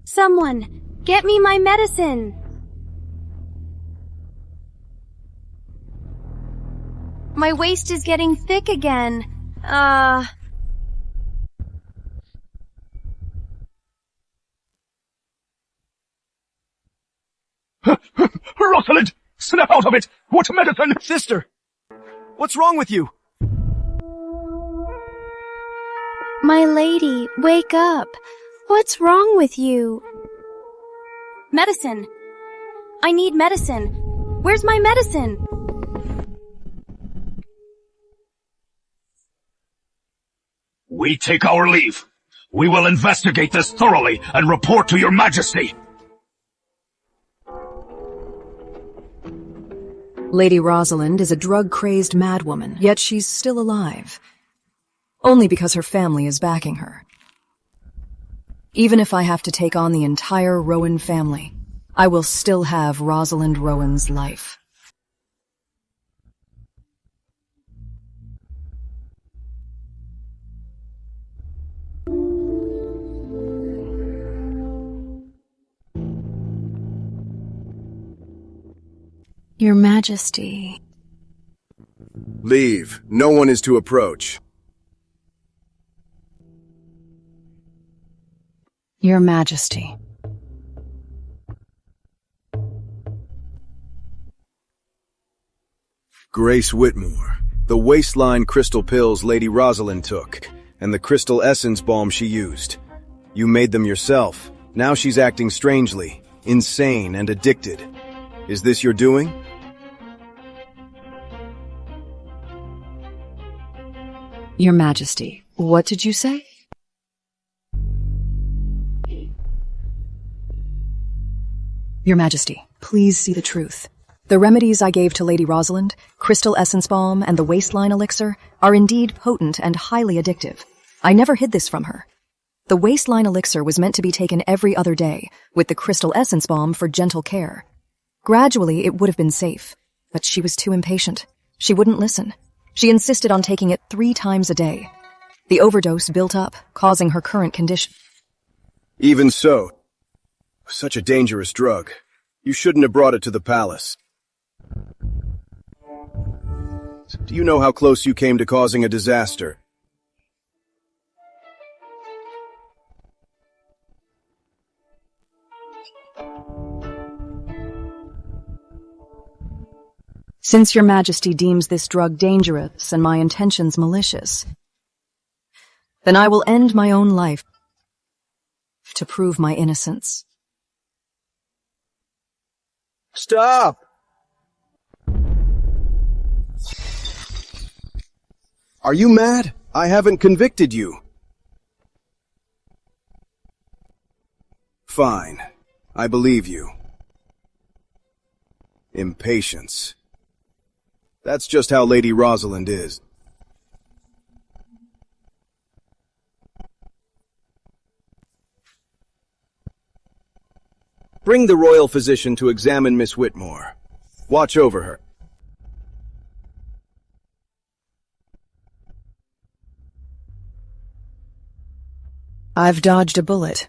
Someone, get me my medicine! My waist is getting thick again. Rosalind! Snap out of it! What medicine? Sister! What's wrong with you? My lady, wake up! What's wrong with you? Medicine! I need medicine! Where's my medicine? We take our leave. We will investigate this thoroughly and report to your Majesty. Lady Rosalind is a drug-crazed madwoman, yet she's still alive. Only because her family is backing her. Even if I have to take on the entire Rowan family, I will still have Rosalind Rowan's life. Your Majesty. Leave. No one is to approach. Your Majesty. Grace Whitmore. The waistline crystal pills Lady Rosalind took, and the crystal essence balm she used. You made them yourself. Now she's acting strangely, insane and addicted. Is this your doing? Your Majesty, what did you say? Your Majesty, please see the truth. The remedies I gave to Lady Rosalind, crystal essence balm and the waistline elixir, are indeed potent and highly addictive. I never hid this from her. The waistline elixir was meant to be taken every other day, with the crystal essence balm for gentle care. Gradually, it would have been safe, but she was too impatient. She wouldn't listen. She insisted on taking it 3 times a day. The overdose built up, causing her current condition. Even so, such a dangerous drug. You shouldn't have brought it to the palace. Do you know how close you came to causing a disaster? Since your Majesty deems this drug dangerous and my intentions malicious, then I will end my own life to prove my innocence. Stop! Are you mad? I haven't convicted you. Fine. I believe you. Impatience. That's just how Lady Rosalind is. Bring the royal physician to examine Miss Whitmore. Watch over her. I've dodged a bullet.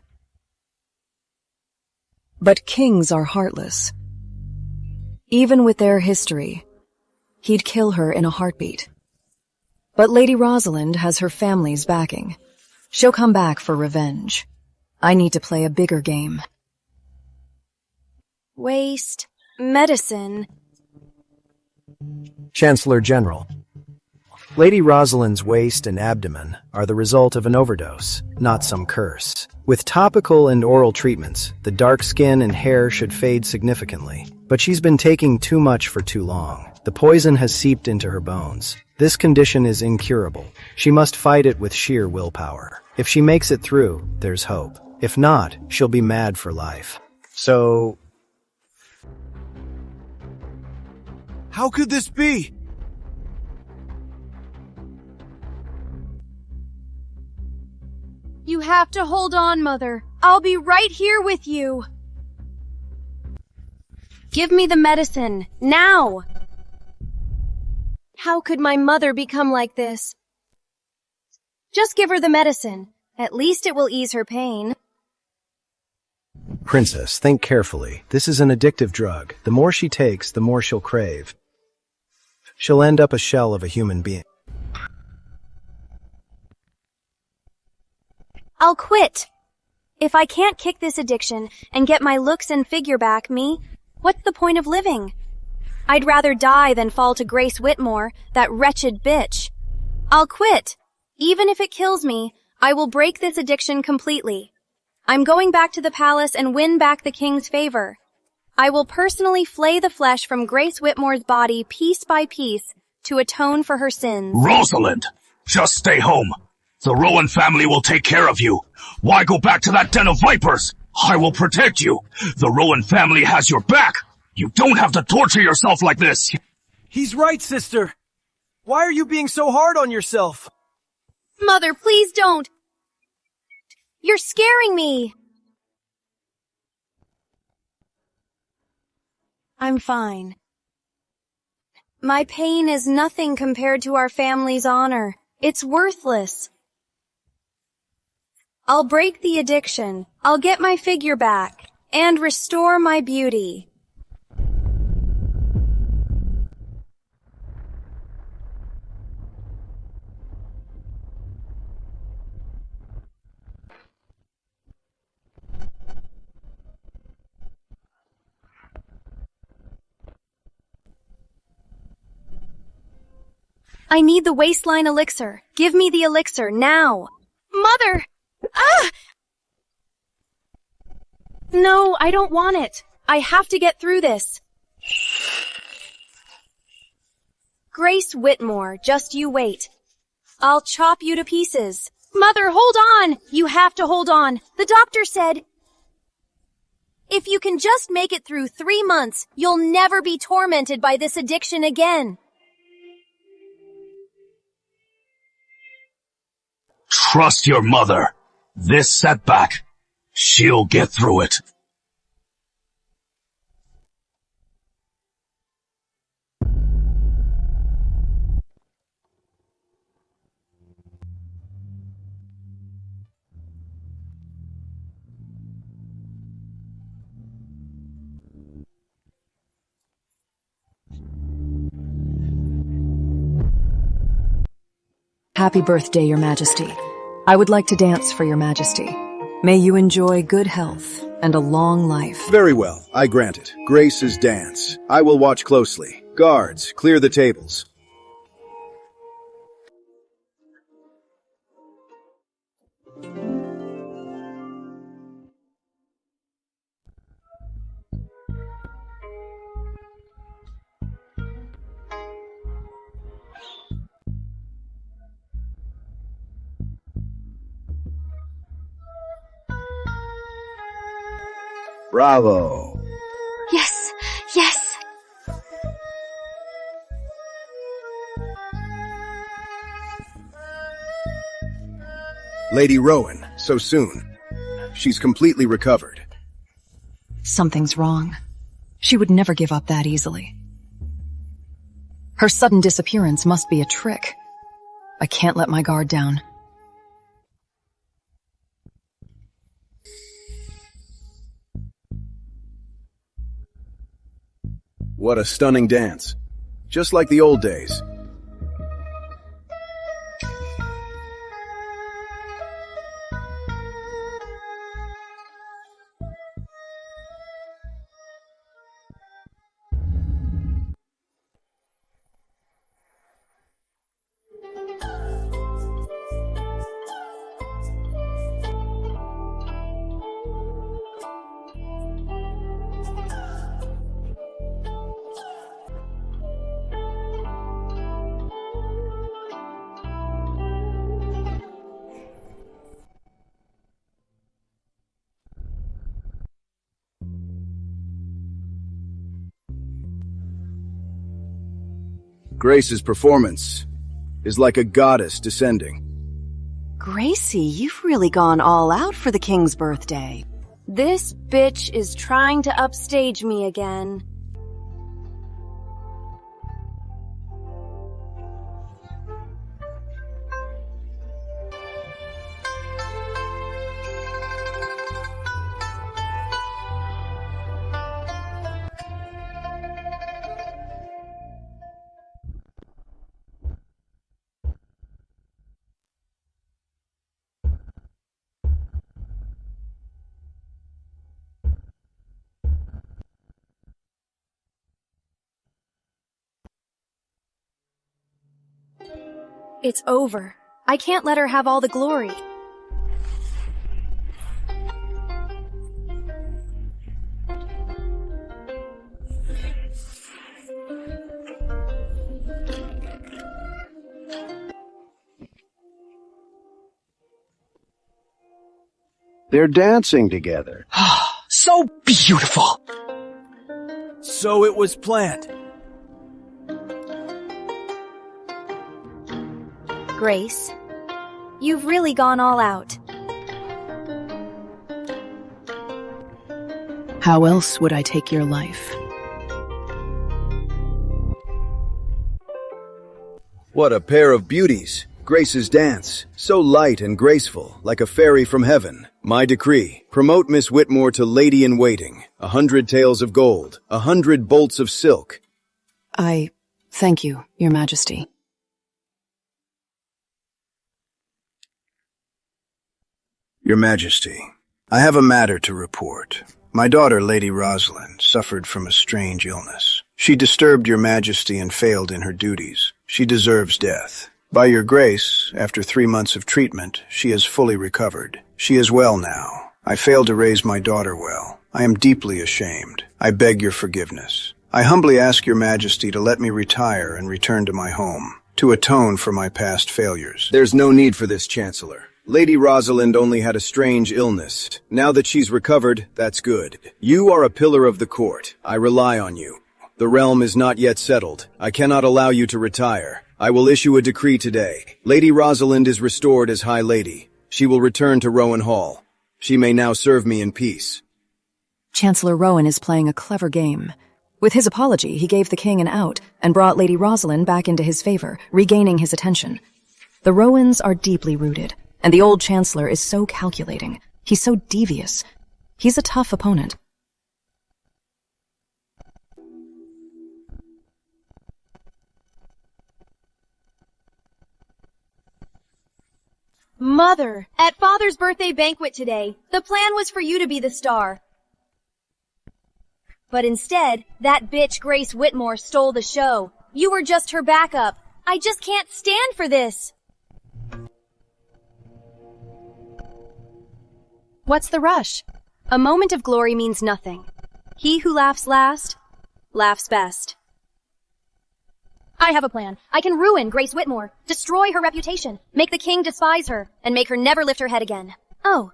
But kings are heartless. Even with their history, he'd kill her in a heartbeat. But Lady Rosalind has her family's backing. She'll come back for revenge. I need to play a bigger game. Waste. Medicine. Chancellor General. Lady Rosalind's waist and abdomen are the result of an overdose, not some curse. With topical and oral treatments, the dark skin and hair should fade significantly. But she's been taking too much for too long. The poison has seeped into her bones. This condition is incurable. She must fight it with sheer willpower. If she makes it through, there's hope. If not, she'll be mad for life. So... How could this be? You have to hold on, Mother. I'll be right here with you. Give me the medicine, now! How could my mother become like this? Just give her the medicine. At least it will ease her pain. Princess, think carefully. This is an addictive drug. The more she takes, the more she'll crave. She'll end up a shell of a human being. I'll quit. If I can't kick this addiction and get my looks and figure back, what's the point of living? I'd rather die than fall to Grace Whitmore, that wretched bitch. I'll quit. Even if it kills me, I will break this addiction completely. I'm going back to the palace and win back the king's favor. I will personally flay the flesh from Grace Whitmore's body piece by piece to atone for her sins. Rosalind, just stay home. The Rowan family will take care of you. Why go back to that den of vipers? I will protect you. The Rowan family has your back. You don't have to torture yourself like this. He's right, sister. Why are you being so hard on yourself? Mother, please don't. You're scaring me. I'm fine. My pain is nothing compared to our family's honor. It's worthless. I'll break the addiction. I'll get my figure back and restore my beauty. I need the waistline elixir. Give me the elixir, now. Mother! Ah! No, I don't want it. I have to get through this. Grace Whitmore, just you wait. I'll chop you to pieces. Mother, hold on! You have to hold on. The doctor said, if you can just make it through 3 months, you'll never be tormented by this addiction again. Trust your mother. This setback, she'll get through it. Happy birthday, Your Majesty. I would like to dance for Your Majesty. May you enjoy good health and a long life. Very well, I grant it. Grace's dance. I will watch closely. Guards, clear the tables. Bravo. Yes, yes. Lady Rowan, so soon. She's completely recovered. Something's wrong. She would never give up that easily. Her sudden disappearance must be a trick. I can't let my guard down. What a stunning dance. Just like the old days. Grace's performance is like a goddess descending. Gracie, you've really gone all out for the king's birthday. This bitch is trying to upstage me again. It's over. I can't let her have all the glory. They're dancing together. So beautiful! So it was planned. Grace, you've really gone all out. How else would I take your life? What a pair of beauties. Grace's dance, so light and graceful, like a fairy from heaven. My decree, promote Miss Whitmore to lady-in-waiting. 100 taels of gold, 100 bolts of silk. I thank you, Your Majesty. Your Majesty, I have a matter to report. My daughter, Lady Rosalind, suffered from a strange illness. She disturbed Your Majesty and failed in her duties. She deserves death. By your grace, after 3 months of treatment, she has fully recovered. She is well now. I failed to raise my daughter well. I am deeply ashamed. I beg your forgiveness. I humbly ask Your Majesty to let me retire and return to my home, to atone for my past failures. There's no need for this, Chancellor. Lady Rosalind only had a strange illness. Now that she's recovered, that's good. You are a pillar of the court. I rely on you. The realm is not yet settled. I cannot allow you to retire. I will issue a decree today. Lady Rosalind is restored as High Lady. She will return to Rowan Hall. She may now serve me in peace. Chancellor Rowan is playing a clever game. With his apology, he gave the king an out and brought Lady Rosalind back into his favor, regaining his attention. The Rowans are deeply rooted. And the old Chancellor is so calculating. He's so devious. He's a tough opponent. Mother, at Father's birthday banquet today, the plan was for you to be the star. But instead, that bitch Grace Whitmore stole the show. You were just her backup. I just can't stand for this. What's the rush? A moment of glory means nothing. He who laughs last, laughs best. I have a plan. I can ruin Grace Whitmore, destroy her reputation, make the king despise her, and make her never lift her head again. Oh.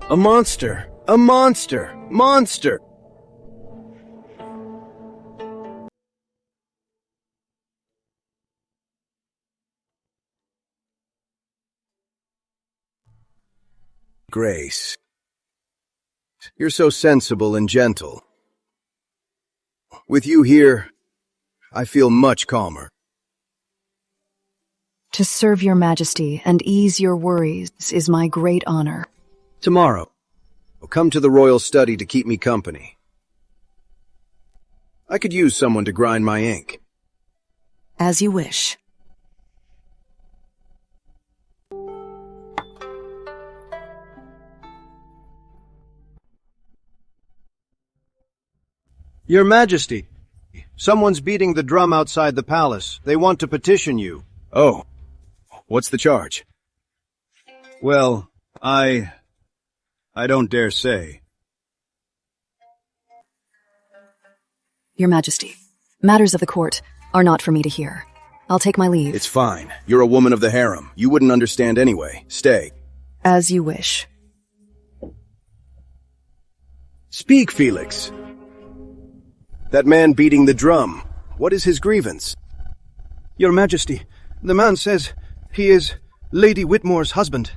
A monster! A monster! Monster! Grace. You're so sensible and gentle. With you here, I feel much calmer. To serve your majesty and ease your worries is my great honor. Tomorrow, I'll come to the royal study to keep me company. I could use someone to grind my ink. As you wish. Your Majesty, someone's beating the drum outside the palace. They want to petition you. Oh, what's the charge? Well, I don't dare say. Your Majesty, matters of the court are not for me to hear. I'll take my leave. It's fine. You're a woman of the harem. You wouldn't understand anyway. Stay. As you wish. Speak, Felix. That man beating the drum. What is his grievance? Your Majesty, the man says he is Lady Whitmore's husband.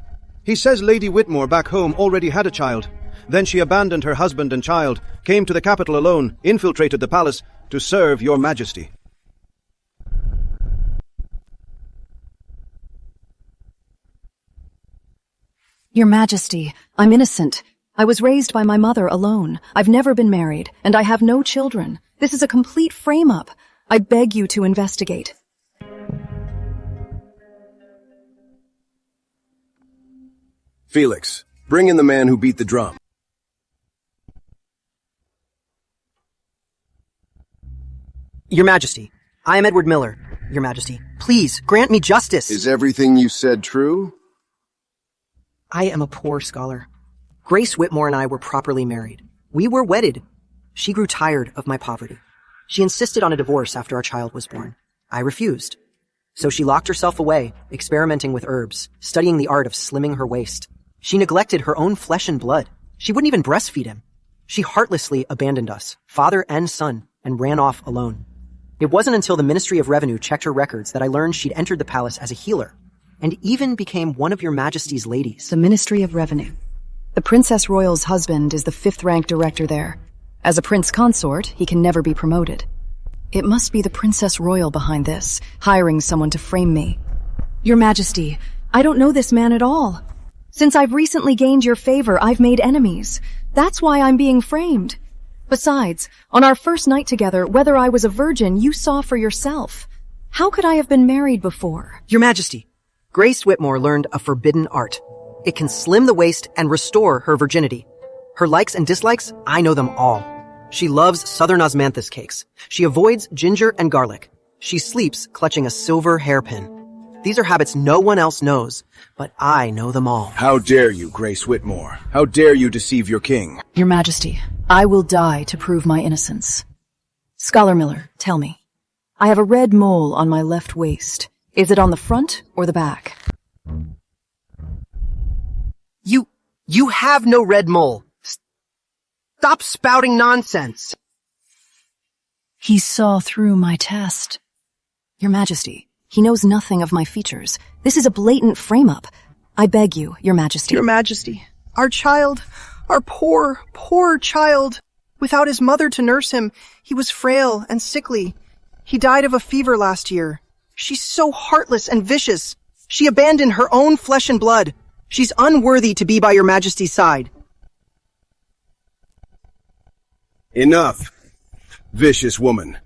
He says Lady Whitmore back home already had a child. Then she abandoned her husband and child, came to the capital alone, infiltrated the palace to serve your Majesty. Your Majesty, I'm innocent. I was raised by my mother alone. I've never been married, and I have no children. This is a complete frame-up. I beg you to investigate. Felix, bring in the man who beat the drum. Your Majesty, I am Edward Miller. Your Majesty, please grant me justice. Is everything you said true? I am a poor scholar. Grace Whitmore and I were properly married. We were wedded. She grew tired of my poverty. She insisted on a divorce after our child was born. I refused. So she locked herself away, experimenting with herbs, studying the art of slimming her waist. She neglected her own flesh and blood. She wouldn't even breastfeed him. She heartlessly abandoned us, father and son, and ran off alone. It wasn't until the Ministry of Revenue checked her records that I learned she'd entered the palace as a healer, and even became one of your Majesty's ladies. The Ministry of Revenue. The Princess Royal's husband is the 5th-ranked director there. As a prince consort, he can never be promoted. It must be the Princess Royal behind this, hiring someone to frame me. Your Majesty, I don't know this man at all. Since I've recently gained your favor, I've made enemies. That's why I'm being framed. Besides, on our first night together, whether I was a virgin, you saw for yourself. How could I have been married before? Your Majesty, Grace Whitmore learned a forbidden art. It can slim the waist and restore her virginity. Her likes and dislikes, I know them all. She loves southern osmanthus cakes. She avoids ginger and garlic. She sleeps clutching a silver hairpin. These are habits no one else knows, but I know them all. How dare you, Grace Whitmore? How dare you deceive your king? Your Majesty, I will die to prove my innocence. Scholar Miller, tell me. I have a red mole on my left waist. Is it on the front or the back? You have no red mole. Stop spouting nonsense. He saw through my test. Your Majesty, he knows nothing of my features. This is a blatant frame-up. I beg you, Your Majesty. Your Majesty, our child, our poor, poor child. Without his mother to nurse him, he was frail and sickly. He died of a fever last year. She's so heartless and vicious. She abandoned her own flesh and blood. She's unworthy to be by your Majesty's side. Enough, vicious woman.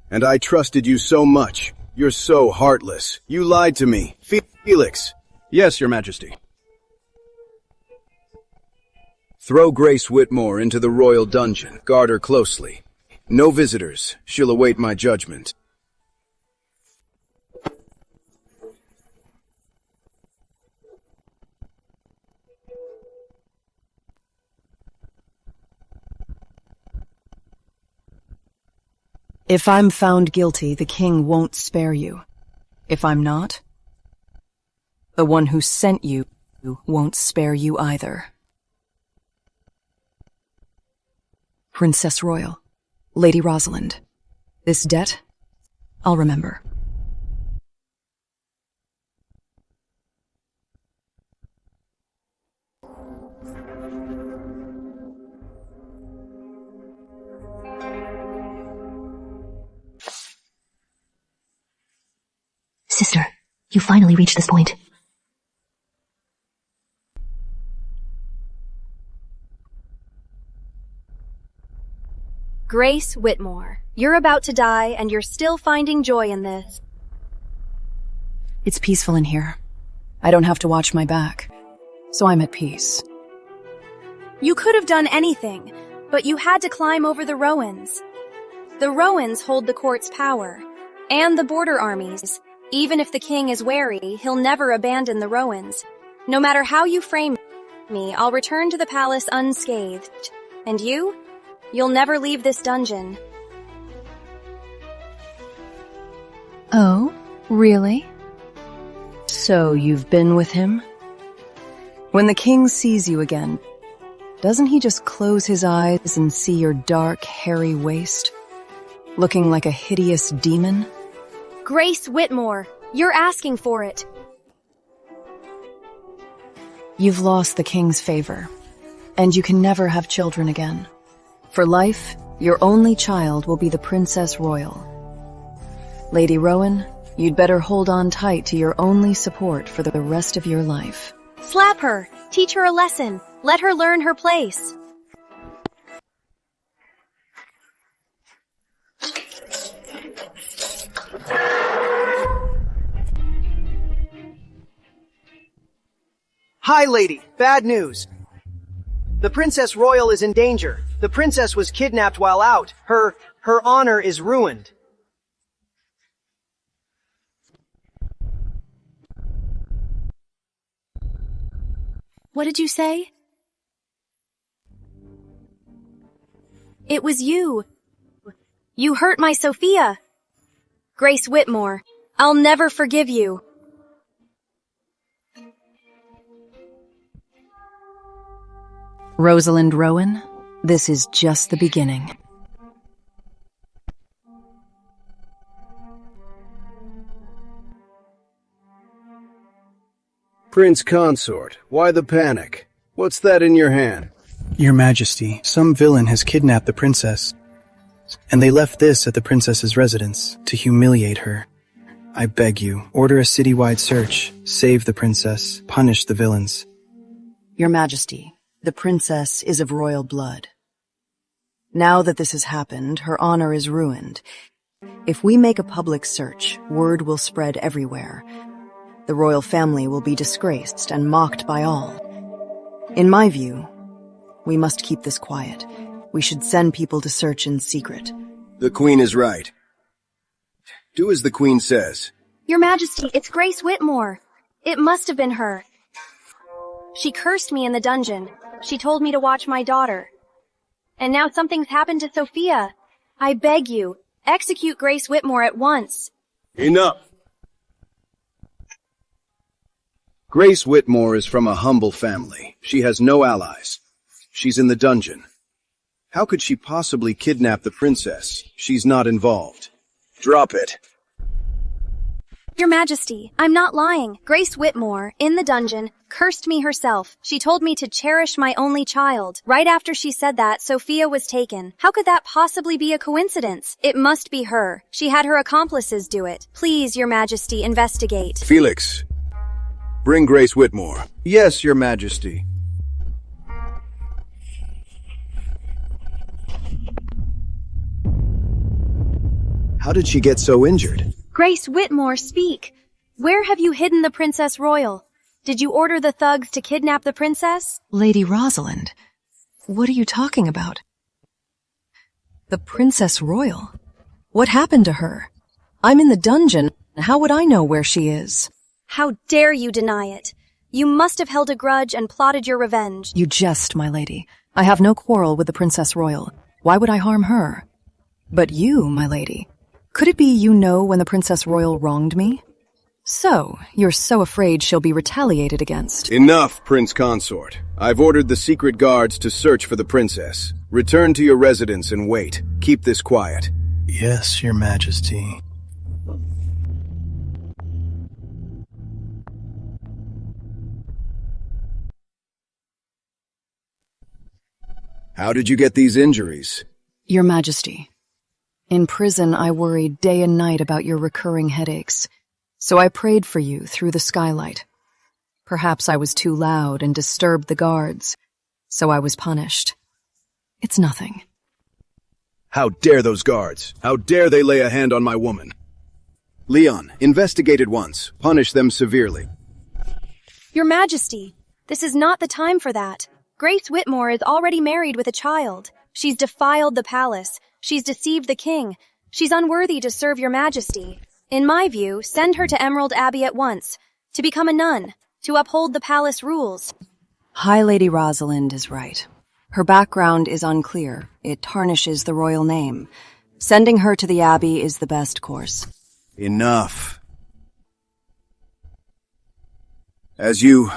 And I trusted you so much. You're so heartless. You lied to me. Felix. Yes, Your Majesty. Throw Grace Whitmore into the royal dungeon. Guard her closely. No visitors. She'll await my judgment. If I'm found guilty, the king won't spare you. If I'm not, the one who sent you won't spare you either. Princess Royal, Lady Rosalind, this debt, I'll remember. Sister, you finally reached this point. Grace Whitmore, you're about to die and you're still finding joy in this. It's peaceful in here. I don't have to watch my back, so I'm at peace. You could have done anything, but you had to climb over the Rowans. The Rowans hold the court's power, and the border armies. Even if the king is wary, he'll never abandon the Rowans. No matter how you frame me, I'll return to the palace unscathed. And you? You'll never leave this dungeon. Oh, really? So you've been with him? When the king sees you again, doesn't he just close his eyes and see your dark, hairy waist, looking like a hideous demon? Grace Whitmore, you're asking for it. You've lost the king's favor, and you can never have children again. For life, your only child will be the Princess Royal. Lady Rowan, you'd better hold on tight to your only support for the rest of your life. Slap her. Teach her a lesson. Let her learn her place. Hi, lady. Bad news. The Princess Royal is in danger. The princess was kidnapped while out. Her honor is ruined. What did you say? It was you. You hurt my Sophia. Grace Whitmore, I'll never forgive you. Rosalind Rowan, this is just the beginning. Prince Consort, why the panic? What's that in your hand? Your Majesty, some villain has kidnapped the princess, and they left this at the princess's residence to humiliate her. I beg you, order a citywide search, save the princess, punish the villains. Your Majesty, the princess is of royal blood. Now that this has happened, her honor is ruined. If we make a public search, word will spread everywhere. The royal family will be disgraced and mocked by all. In my view, we must keep this quiet. We should send people to search in secret. The Queen is right. Do as the Queen says. Your Majesty, it's Grace Whitmore. It must have been her. She cursed me in the dungeon. She told me to watch my daughter. And now something's happened to Sophia. I beg you, execute Grace Whitmore at once. Enough! Grace Whitmore is from a humble family. She has no allies. She's in the dungeon. How could she possibly kidnap the princess? She's not involved. Drop it. Your Majesty, I'm not lying. Grace Whitmore, in the dungeon, cursed me herself. She told me to cherish my only child. Right after she said that, Sophia was taken. How could that possibly be a coincidence? It must be her. She had her accomplices do it. Please, Your Majesty, investigate. Felix, bring Grace Whitmore. Yes, Your Majesty. How did she get so injured? Grace Whitmore, speak. Where have you hidden the Princess Royal? Did you order the thugs to kidnap the princess? Lady Rosalind, what are you talking about? The Princess Royal? What happened to her? I'm in the dungeon. How would I know where she is? How dare you deny it? You must have held a grudge and plotted your revenge. You jest, my lady. I have no quarrel with the Princess Royal. Why would I harm her? But you, my lady, could it be you know when the Princess Royal wronged me? So, you're so afraid she'll be retaliated against. Enough, Prince Consort. I've ordered the secret guards to search for the princess. Return to your residence and wait. Keep this quiet. Yes, Your Majesty. How did you get these injuries? Your Majesty, in prison I worried day and night about your recurring headaches. So I prayed for you through the skylight. Perhaps I was too loud and disturbed the guards, so I was punished. It's nothing. How dare those guards? How dare they lay a hand on my woman? Leon, investigate at once. Punish them severely. Your Majesty, this is not the time for that. Grace Whitmore is already married with a child. She's defiled the palace. She's deceived the king. She's unworthy to serve your Majesty. In my view, send her to Emerald Abbey at once, to become a nun, to uphold the palace rules. High Lady Rosalind is right. Her background is unclear. It tarnishes the royal name. Sending her to the Abbey is the best course. Enough. As you...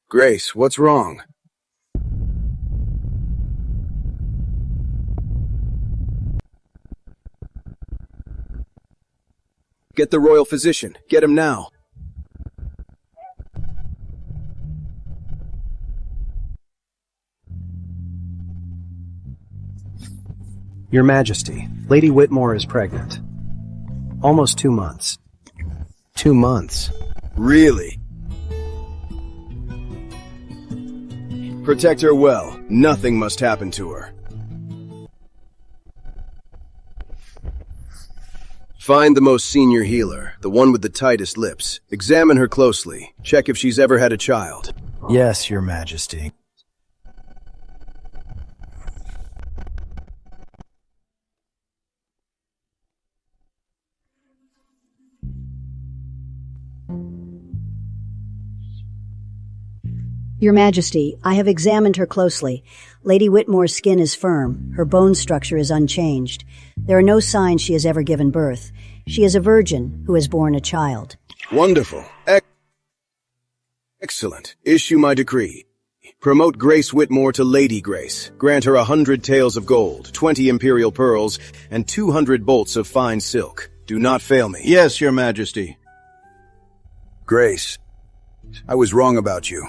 Grace, what's wrong? Get the royal physician. Get him now. Your Majesty, Lady Whitmore is pregnant. Almost 2 months. 2 months. Really? Protect her well. Nothing must happen to her. Find the most senior healer, the one with the tightest lips. Examine her closely. Check if she's ever had a child. Yes, Your Majesty. Your Majesty, I have examined her closely. Lady Whitmore's skin is firm. Her bone structure is unchanged. There are no signs she has ever given birth. She is a virgin who has borne a child. Wonderful. Excellent. Issue my decree. Promote Grace Whitmore to Lady Grace. Grant her 100 taels of gold, 20 imperial pearls, and 200 bolts of fine silk. Do not fail me. Yes, Your Majesty. Grace, I was wrong about you.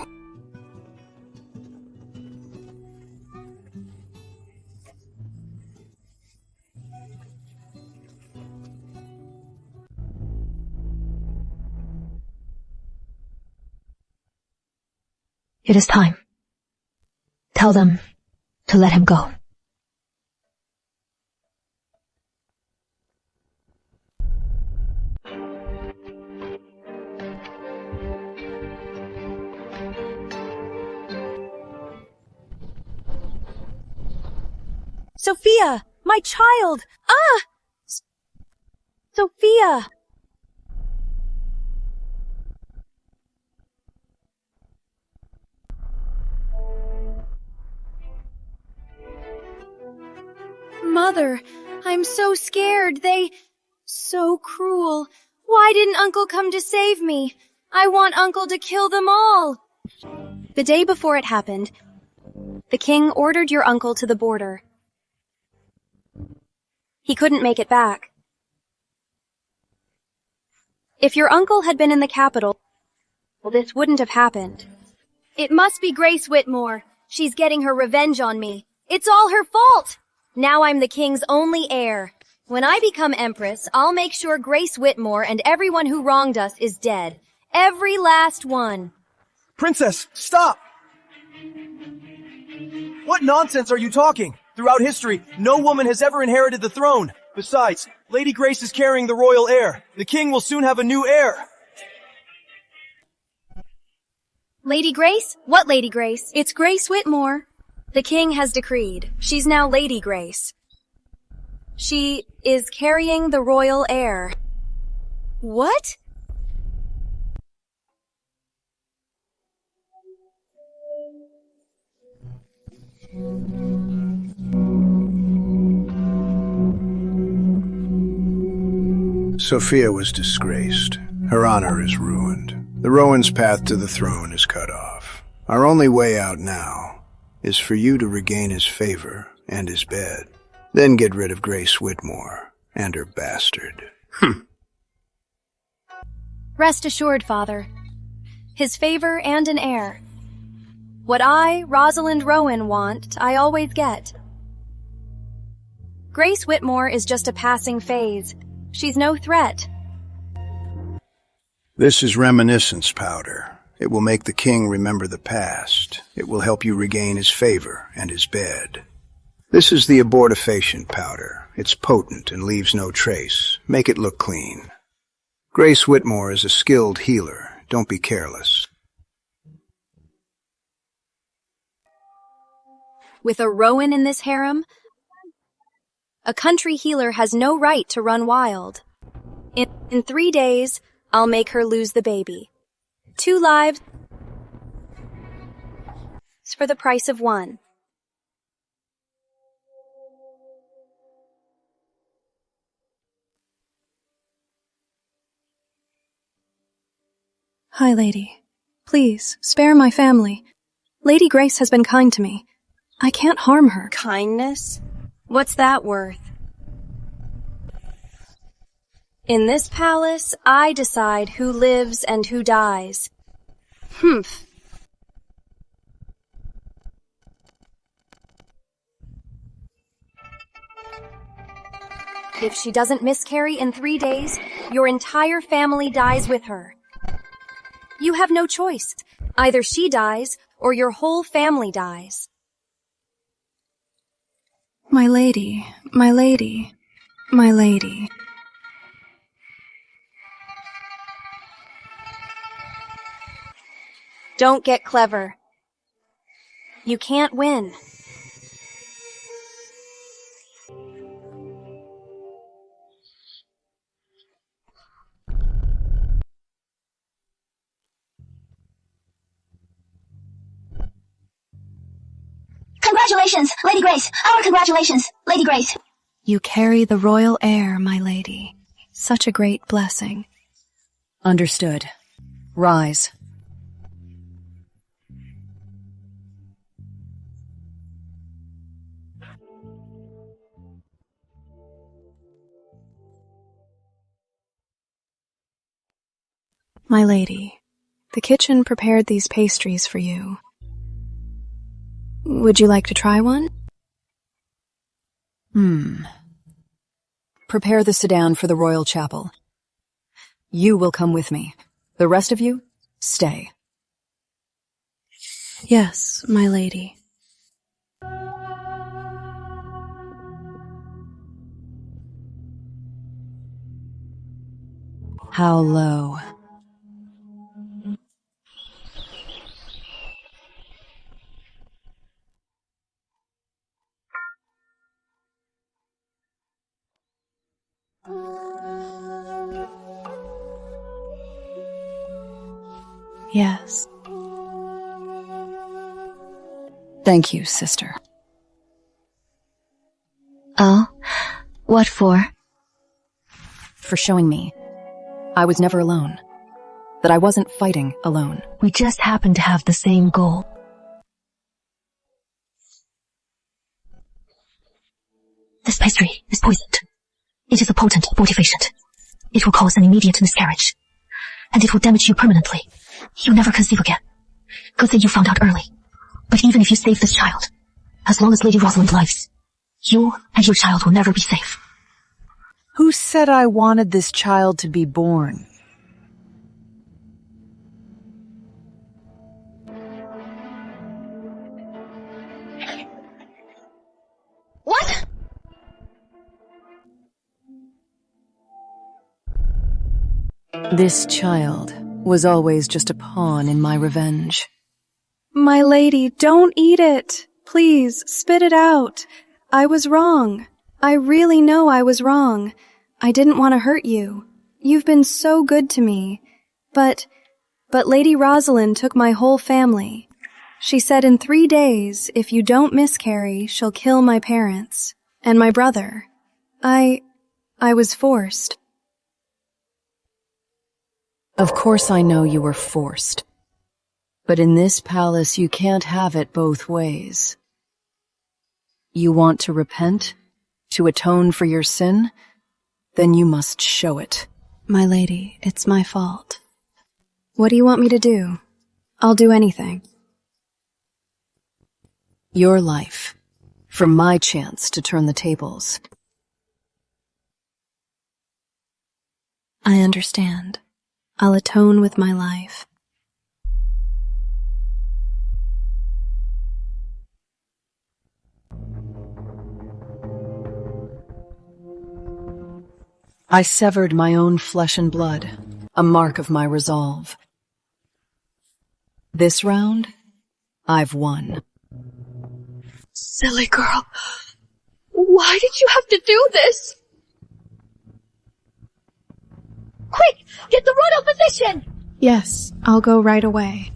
It is time. Tell them to let him go. Sophia! My child! Ah! Sophia! Mother, I'm so scared. So cruel. Why didn't Uncle come to save me? I want Uncle to kill them all. The day before it happened, the king ordered your uncle to the border. He couldn't make it back. If your uncle had been in the capital, well, this wouldn't have happened. It must be Grace Whitmore. She's getting her revenge on me. It's all her fault. Now I'm the king's only heir. When I become empress, I'll make sure Grace Whitmore and everyone who wronged us is dead. Every last one. Princess, stop! What nonsense are you talking? Throughout history, no woman has ever inherited the throne. Besides, Lady Grace is carrying the royal heir. The king will soon have a new heir. Lady Grace? What Lady Grace? It's Grace Whitmore. The king has decreed. She's now Lady Grace. She is carrying the royal heir. What? Sophia was disgraced. Her honor is ruined. The Rowan's path to the throne is cut off. Our only way out now is for you to regain his favor and his bed. Then get rid of Grace Whitmore and her bastard. Rest assured, Father. His favor and an heir. What I, Rosalind Rowan, want, I always get. Grace Whitmore is just a passing phase. She's no threat. This is reminiscence powder. It will make the king remember the past. It will help you regain his favor and his bed. This is the abortifacient powder. It's potent and leaves no trace. Make it look clean. Grace Whitmore is a skilled healer. Don't be careless. With a Rowan in this harem, a country healer has no right to run wild. In 3 days, I'll make her lose the baby. 2 lives for the price of 1. Hi, lady. Please, spare my family. Lady Grace has been kind to me. I can't harm her. Kindness? What's that worth? In this palace, I decide who lives and who dies. Humph. If she doesn't miscarry in 3 days, your entire family dies with her. You have no choice. Either she dies, or your whole family dies. My lady, my lady, my lady. Don't get clever. You can't win. Congratulations, Lady Grace! Our congratulations, Lady Grace! You carry the royal air, my lady. Such a great blessing. Understood. Rise. My lady, the kitchen prepared these pastries for you. Would you like to try one? Prepare the sedan for the royal chapel. You will come with me. The rest of you, stay. Yes, my lady. How low? Yes. Thank you, sister. Oh? What for? For showing me I was never alone. That I wasn't fighting alone. We just happen to have the same goal. This pastry is poisoned. It is a potent abortifacient. It will cause an immediate miscarriage. And it will damage you permanently. You'll never conceive again. Good thing you found out early. But even if you save this child, as long as Lady Rosalind lives, you and your child will never be safe. Who said I wanted this child to be born? What? This child was always just a pawn in my revenge. My lady, don't eat it. Please, spit it out. I was wrong. I really know I was wrong. I didn't want to hurt you. You've been so good to me. But Lady Rosalind took my whole family. She said in 3 days, if you don't miscarry, she'll kill my parents. And my brother. I was forced. Of course I know you were forced. But in this palace you can't have it both ways. You want to repent? To atone for your sin? Then you must show it. My lady, it's my fault. What do you want me to do? I'll do anything. Your life. For my chance to turn the tables. I understand. I'll atone with my life. I severed my own flesh and blood, a mark of my resolve. This round, I've won. Silly girl. Why did you have to do this? Quick! Get the royal physician! Yes, I'll go right away.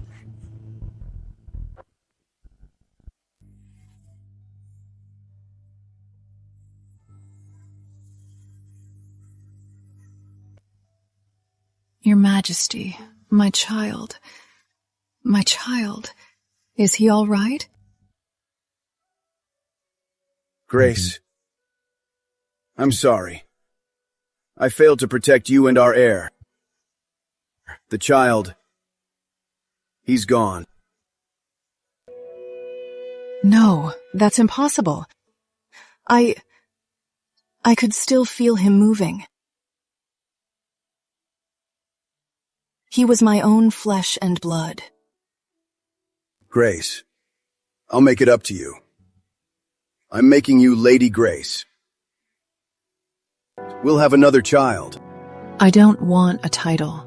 Your Majesty, my child, is he all right? Grace, I'm sorry. I failed to protect you and our heir. The child, he's gone. No, that's impossible. I could still feel him moving. He was my own flesh and blood. Grace, I'll make it up to you. I'm making you Lady Grace. We'll have another child. I don't want a title.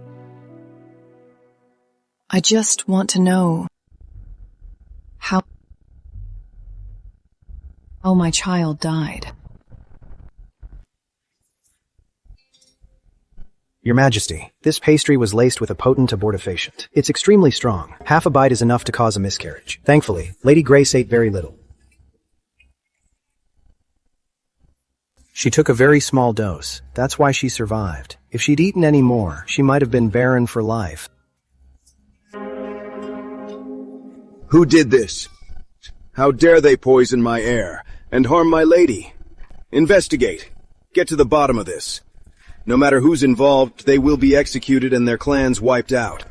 I just want to know how my child died. Your Majesty, this pastry was laced with a potent abortifacient. It's extremely strong. Half a bite is enough to cause a miscarriage. Thankfully, Lady Grace ate very little. She took a very small dose. That's why she survived. If she'd eaten any more, she might have been barren for life. Who did this? How dare they poison my heir and harm my lady? Investigate. Get to the bottom of this. No matter who's involved, they will be executed and their clans wiped out.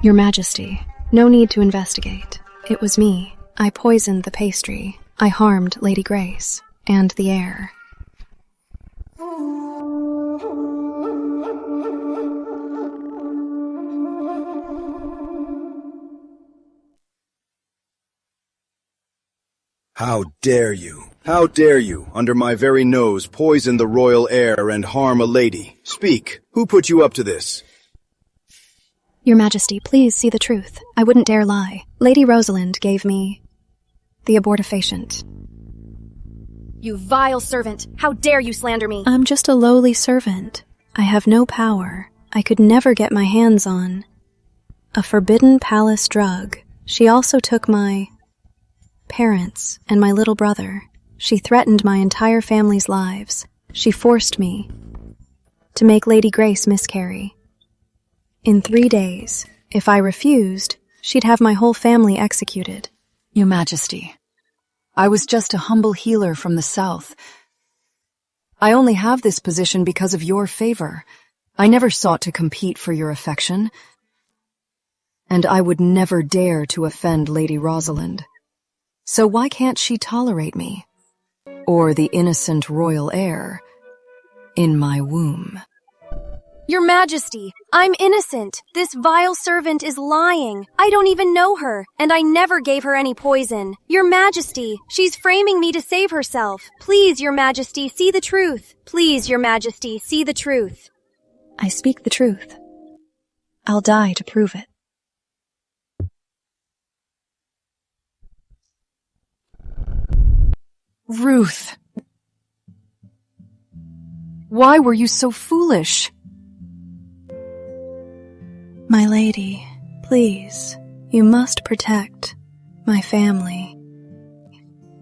Your Majesty, no need to investigate. It was me. I poisoned the pastry. I harmed Lady Grace and the heir. How dare you? How dare you, under my very nose, poison the royal heir and harm a lady? Speak. Who put you up to this? Your Majesty, please see the truth. I wouldn't dare lie. Lady Rosalind gave me the abortifacient. You vile servant! How dare you slander me! I'm just a lowly servant. I have no power. I could never get my hands on a forbidden palace drug. She also took my parents and my little brother. She threatened my entire family's lives. She forced me to make Lady Grace miscarry. In 3 days, if I refused, she'd have my whole family executed. Your Majesty, I was just a humble healer from the south. I only have this position because of your favor. I never sought to compete for your affection. And I would never dare to offend Lady Rosalind. So why can't she tolerate me? Or the innocent royal heir in my womb? Your Majesty, I'm innocent. This vile servant is lying. I don't even know her, and I never gave her any poison. Your Majesty, she's framing me to save herself. Please, Your Majesty, see the truth. Please, Your Majesty, see the truth. I speak the truth. I'll die to prove it. Ruth, why were you so foolish? My lady, please, you must protect my family.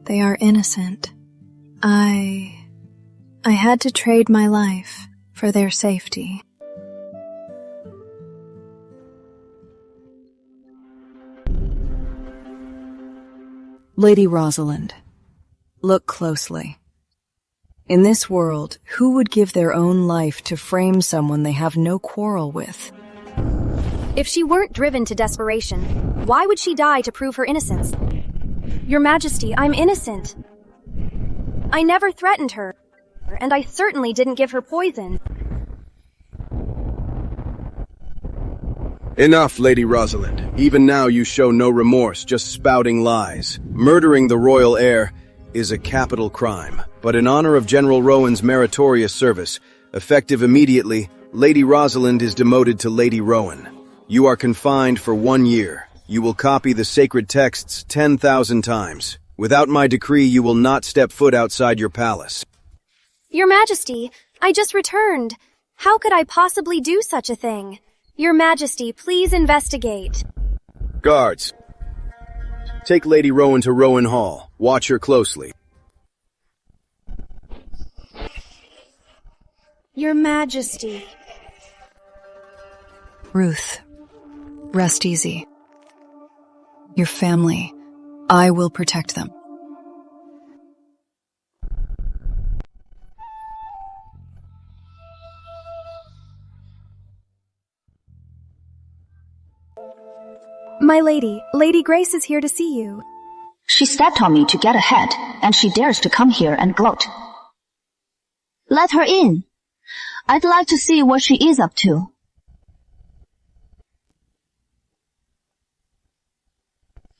They are innocent. I had to trade my life for their safety. Lady Rosalind, look closely. In this world, who would give their own life to frame someone they have no quarrel with? If she weren't driven to desperation, why would she die to prove her innocence? Your Majesty, I'm innocent. I never threatened her, and I certainly didn't give her poison. Enough, Lady Rosalind. Even now you show no remorse, just spouting lies. Murdering the royal heir is a capital crime. But in honor of General Rowan's meritorious service, effective immediately, Lady Rosalind is demoted to Lady Rowan. You are confined for 1 year. You will copy the sacred texts 10,000 times. Without my decree, you will not step foot outside your palace. Your Majesty, I just returned. How could I possibly do such a thing? Your Majesty, please investigate. Guards, take Lady Rowan to Rowan Hall. Watch her closely. Your Majesty. Ruth, rest easy. Your family, I will protect them. My lady, Lady Grace is here to see you. She stepped on me to get ahead, and she dares to come here and gloat. Let her in. I'd like to see what she is up to.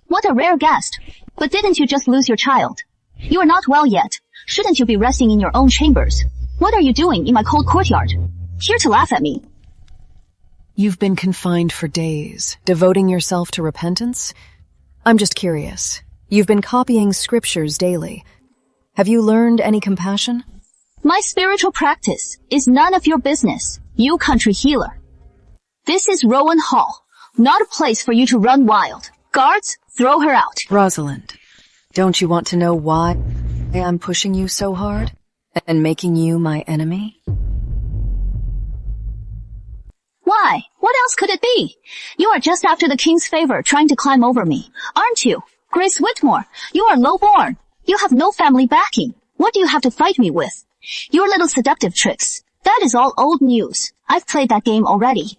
What a rare guest. But didn't you just lose your child? You are not well yet. Shouldn't you be resting in your own chambers? What are you doing in my cold courtyard? Here to laugh at me. You've been confined for days, devoting yourself to repentance? I'm just curious. You've been copying scriptures daily. Have you learned any compassion? My spiritual practice is none of your business, you country healer. This is Rowan Hall, not a place for you to run wild. Guards, throw her out. Rosalind, don't you want to know why I'm pushing you so hard and making you my enemy? Why? What else could it be? You are just after the king's favor, trying to climb over me, aren't you? Grace Whitmore, you are low-born. You have no family backing. What do you have to fight me with? Your little seductive tricks. That is all old news. I've played that game already.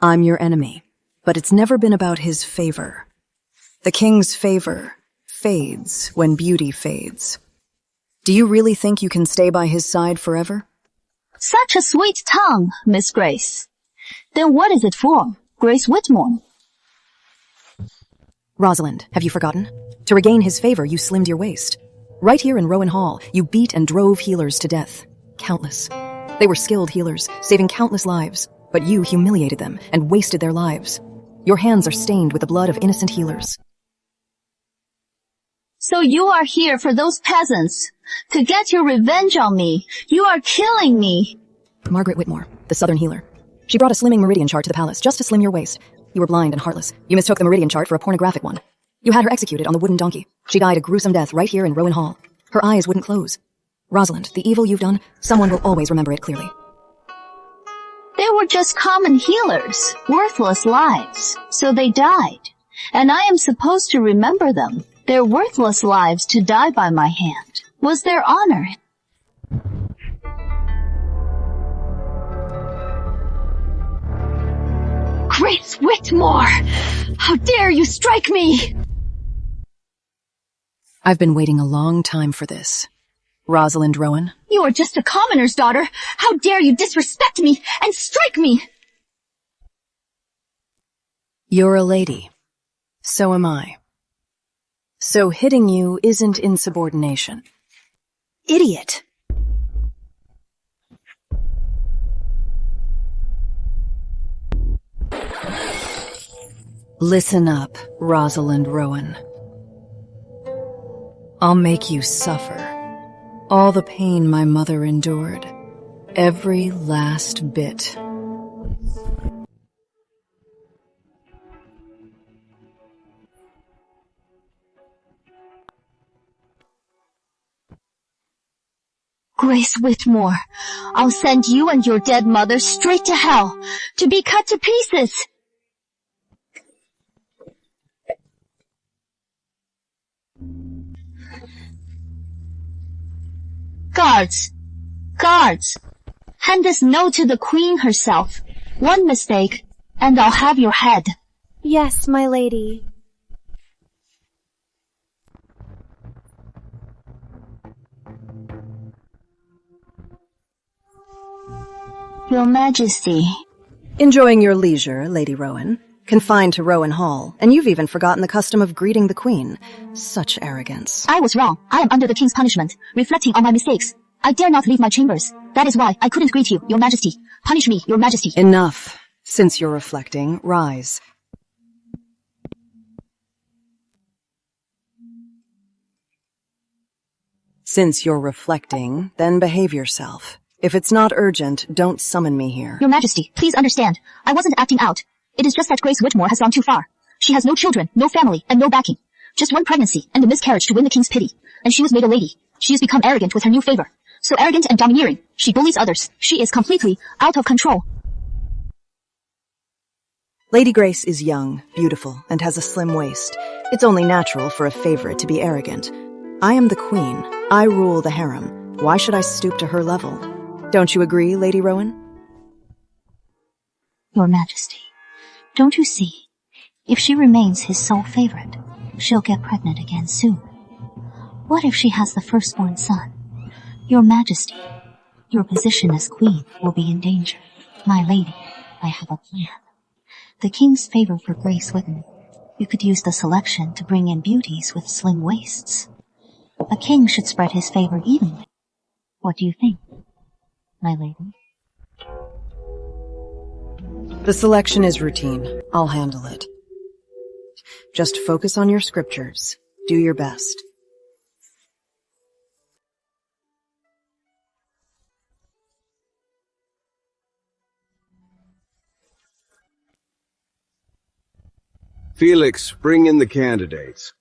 I'm your enemy, but it's never been about his favor. The king's favor fades when beauty fades. Do you really think you can stay by his side forever? Such a sweet tongue, Miss Grace. Then what is it for, Grace Whitmore? Rosalind, have you forgotten? To regain his favor, you slimmed your waist. Right here in Rowan Hall, you beat and drove healers to death. Countless. They were skilled healers, saving countless lives. But you humiliated them and wasted their lives. Your hands are stained with the blood of innocent healers. So you are here for those peasants. To get your revenge on me. You are killing me. Margaret Whitmore, the Southern healer. She brought a slimming meridian chart to the palace just to slim your waist. You were blind and heartless. You mistook the meridian chart for a pornographic one. You had her executed on the wooden donkey. She died a gruesome death right here in Rowan Hall. Her eyes wouldn't close. Rosalind, the evil you've done, someone will always remember it clearly. They were just common healers, worthless lives, so they died. And I am supposed to remember them, their worthless lives to die by my hand. Was their honor. Grace Whitmore! How dare you strike me! I've been waiting a long time for this. Rosalind Rowan. You are just a commoner's daughter. How dare you disrespect me and strike me! You're a lady. So am I. So hitting you isn't insubordination. Idiot! Listen up, Rosalind Rowan. I'll make you suffer. All the pain my mother endured. Every last bit. Grace Whitmore, I'll send you and your dead mother straight to hell, to be cut to pieces. Guards! Guards! Hand this note to the Queen herself. One mistake, and I'll have your head. Yes, my lady. Your Majesty. Enjoying your leisure, Lady Rowan. Confined to Rowan Hall, and you've even forgotten the custom of greeting the Queen. Such arrogance. I was wrong. I am under the King's punishment, reflecting on my mistakes. I dare not leave my chambers. That is why I couldn't greet you, Your Majesty. Punish me, Your Majesty. Enough. Since you're reflecting, rise. Since you're reflecting, then behave yourself. If it's not urgent, don't summon me here. Your Majesty, please understand. I wasn't acting out. It is just that Grace Whitmore has gone too far. She has no children, no family, and no backing. Just one pregnancy and a miscarriage to win the King's pity. And she was made a lady. She has become arrogant with her new favor. So arrogant and domineering. She bullies others. She is completely out of control. Lady Grace is young, beautiful, and has a slim waist. It's only natural for a favorite to be arrogant. I am the Queen. I rule the harem. Why should I stoop to her level? Don't you agree, Lady Rowan? Your Majesty, don't you see? If she remains his sole favorite, she'll get pregnant again soon. What if she has the firstborn son? Your Majesty, your position as Queen will be in danger. My lady, I have a plan. The King's favor for Grace Whitmore. You could use the selection to bring in beauties with slim waists. A king should spread his favor evenly. What do you think, my lady? The selection is routine. I'll handle it. Just focus on your scriptures. Do your best. Felix, bring in the candidates.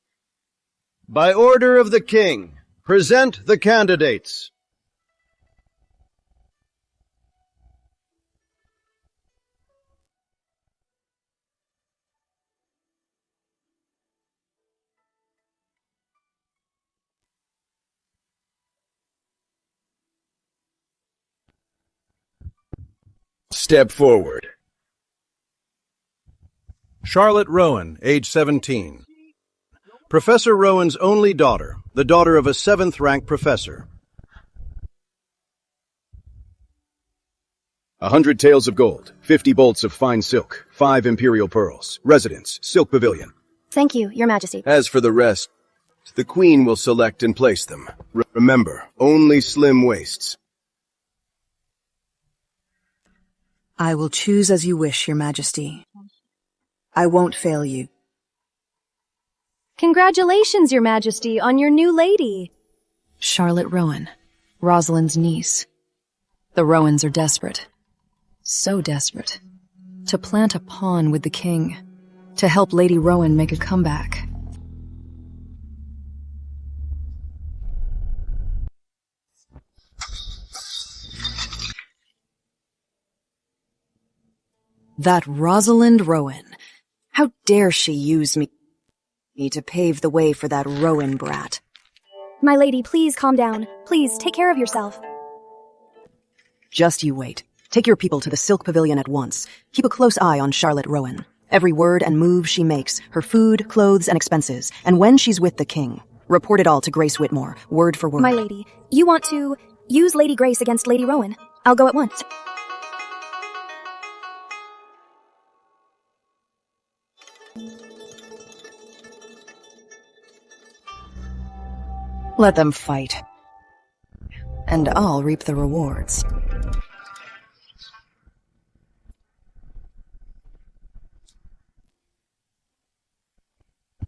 By order of the king, present the candidates. Step forward. Charlotte Rowan, age 17. Professor Rowan's only daughter, the daughter of a 7th-rank professor. 100 taels of gold, 50 bolts of fine silk, 5 imperial pearls. Residence, Silk Pavilion. Thank you, Your Majesty. As for the rest, the Queen will select and place them. Remember, only slim waists. I will choose as you wish, Your Majesty. I won't fail you. Congratulations, Your Majesty, on your new lady. Charlotte Rowan, Rosalind's niece. The Rowans are desperate. So desperate. To plant a pawn with the king. To help Lady Rowan make a comeback. That Rosalind Rowan. How dare she use me to pave the way for that Rowan brat? My lady, please calm down. Please, take care of yourself. Just you wait. Take your people to the Silk Pavilion at once. Keep a close eye on Charlotte Rowan. Every word and move she makes, her food, clothes, and expenses, and when she's with the king. Report it all to Grace Whitmore, word for word. My lady, you want to use Lady Grace against Lady Rowan? I'll go at once. Let them fight. And I'll reap the rewards.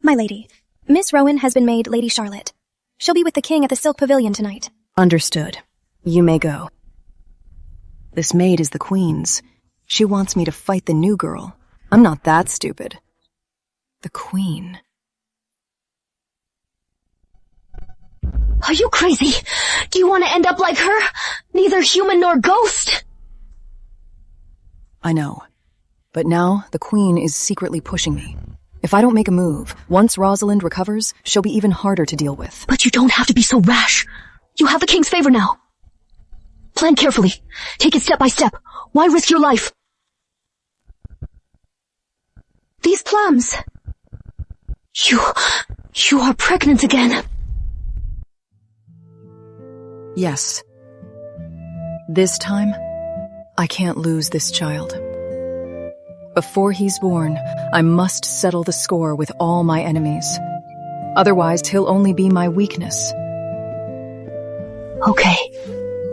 My lady, Miss Rowan has been made Lady Charlotte. She'll be with the king at the Silk Pavilion tonight. Understood. You may go. This maid is the Queen's. She wants me to fight the new girl. I'm not that stupid. The Queen. Are you crazy? Do you want to end up like her? Neither human nor ghost? I know. But now, the Queen is secretly pushing me. If I don't make a move, once Rosalind recovers, she'll be even harder to deal with. But you don't have to be so rash. You have the king's favor now. Plan carefully. Take it step by step. Why risk your life? These plums! You are pregnant again. Yes. This time, I can't lose this child. Before he's born, I must settle the score with all my enemies. Otherwise, he'll only be my weakness. Okay,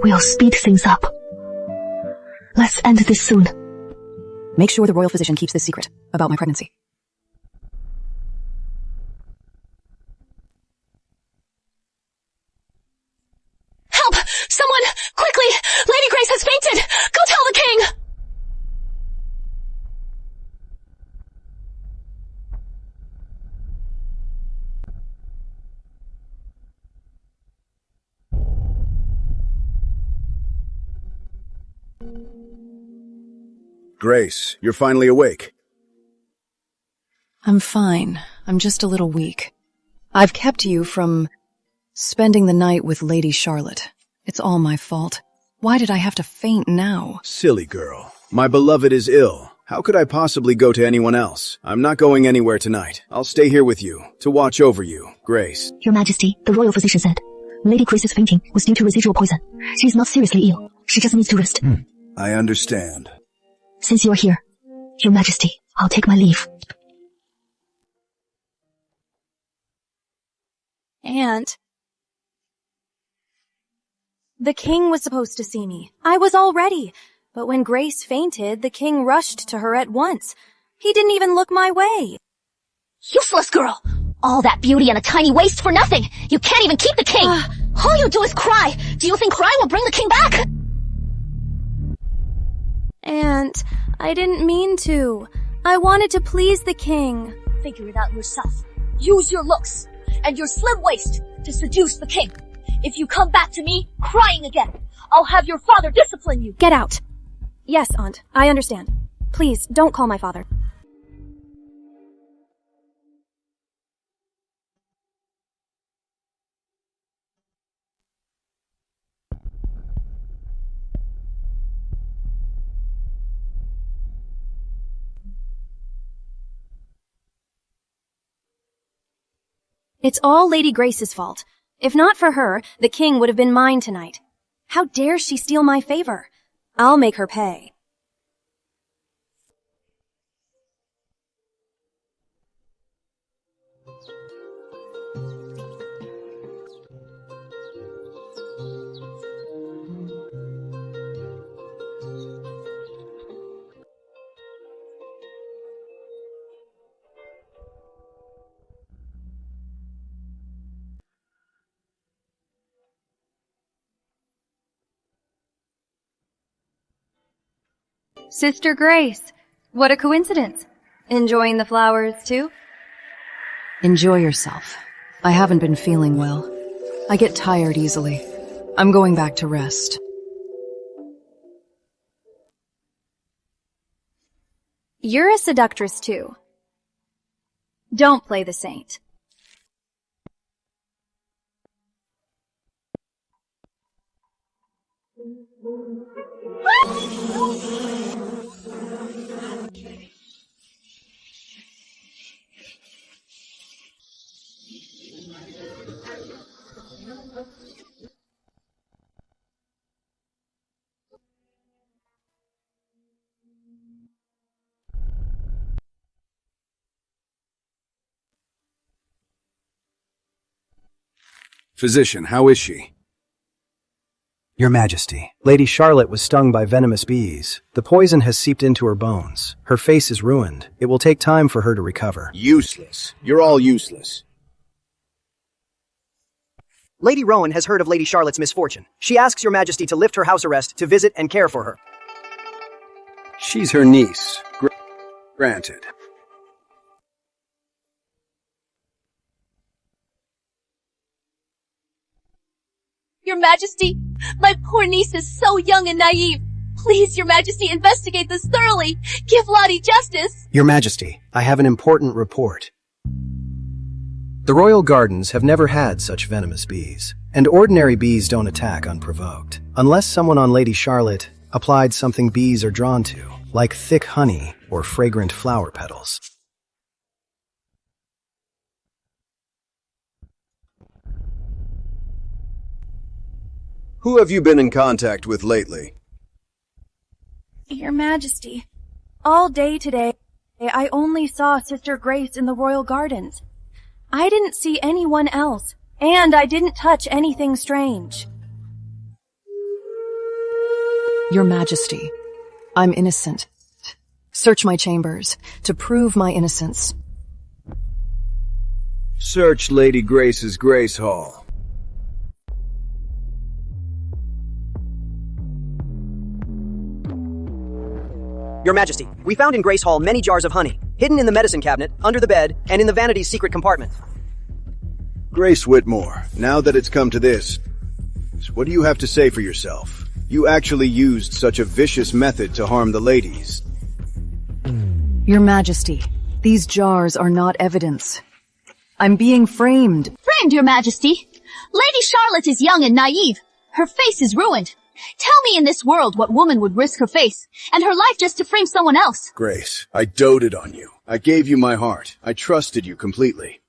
we'll speed things up. Let's end this soon. Make sure the royal physician keeps this secret about my pregnancy. Help! Someone! Quickly! Lady Grace has fainted! Go tell the king! Grace, you're finally awake. I'm fine. I'm just a little weak. I've kept you from spending the night with Lady Charlotte. It's all my fault. Why did I have to faint now? Silly girl. My beloved is ill. How could I possibly go to anyone else? I'm not going anywhere tonight. I'll stay here with you, to watch over you, Grace. Your Majesty, the royal physician said, Lady Grace's fainting was due to residual poison. She's not seriously ill. She just needs to rest. I understand. Since you're here, Your Majesty, I'll take my leave. And the king was supposed to see me. I was all ready. But when Grace fainted, the king rushed to her at once. He didn't even look my way. Useless girl! All that beauty and a tiny waist for nothing! You can't even keep the king! All you do is cry! Do you think crying will bring the king back? And I didn't mean to. I wanted to please the king. Figure it out yourself. Use your looks and your slim waist to seduce the king. If you come back to me crying again, I'll have your father discipline you. Get out. Yes, Aunt, I understand. Please, don't call my father. It's all Lady Grace's fault. If not for her, the king would have been mine tonight. How dare she steal my favor? I'll make her pay. Sister Grace, what a coincidence. Enjoying the flowers, too? Enjoy yourself. I haven't been feeling well. I get tired easily. I'm going back to rest. You're a seductress, too. Don't play the saint. Physician, how is she? Your Majesty, Lady Charlotte was stung by venomous bees. The poison has seeped into her bones. Her face is ruined. It will take time for her to recover. Useless. You're all useless. Lady Rowan has heard of Lady Charlotte's misfortune. She asks Your Majesty to lift her house arrest to visit and care for her. She's her niece. Granted. Your Majesty, my poor niece is so young and naive. Please, Your Majesty, investigate this thoroughly. Give Lottie justice. Your Majesty, I have an important report. The royal gardens have never had such venomous bees, and ordinary bees don't attack unprovoked, unless someone on Lady Charlotte applied something bees are drawn to, like thick honey or fragrant flower petals. Who have you been in contact with lately? Your Majesty, all day today, I only saw Sister Grace in the royal gardens. I didn't see anyone else, and I didn't touch anything strange. Your Majesty, I'm innocent. Search my chambers to prove my innocence. Search Lady Grace's Grace Hall. Your Majesty, we found in Grace Hall many jars of honey, hidden in the medicine cabinet, under the bed, and in the vanity's secret compartment. Grace Whitmore, now that it's come to this, what do you have to say for yourself? You actually used such a vicious method to harm the ladies. Your Majesty, these jars are not evidence. I'm being framed. Framed, Your Majesty? Lady Charlotte is young and naive. Her face is ruined. Tell me in this world what woman would risk her face and her life just to frame someone else. Grace, I doted on you. I gave you my heart. I trusted you completely.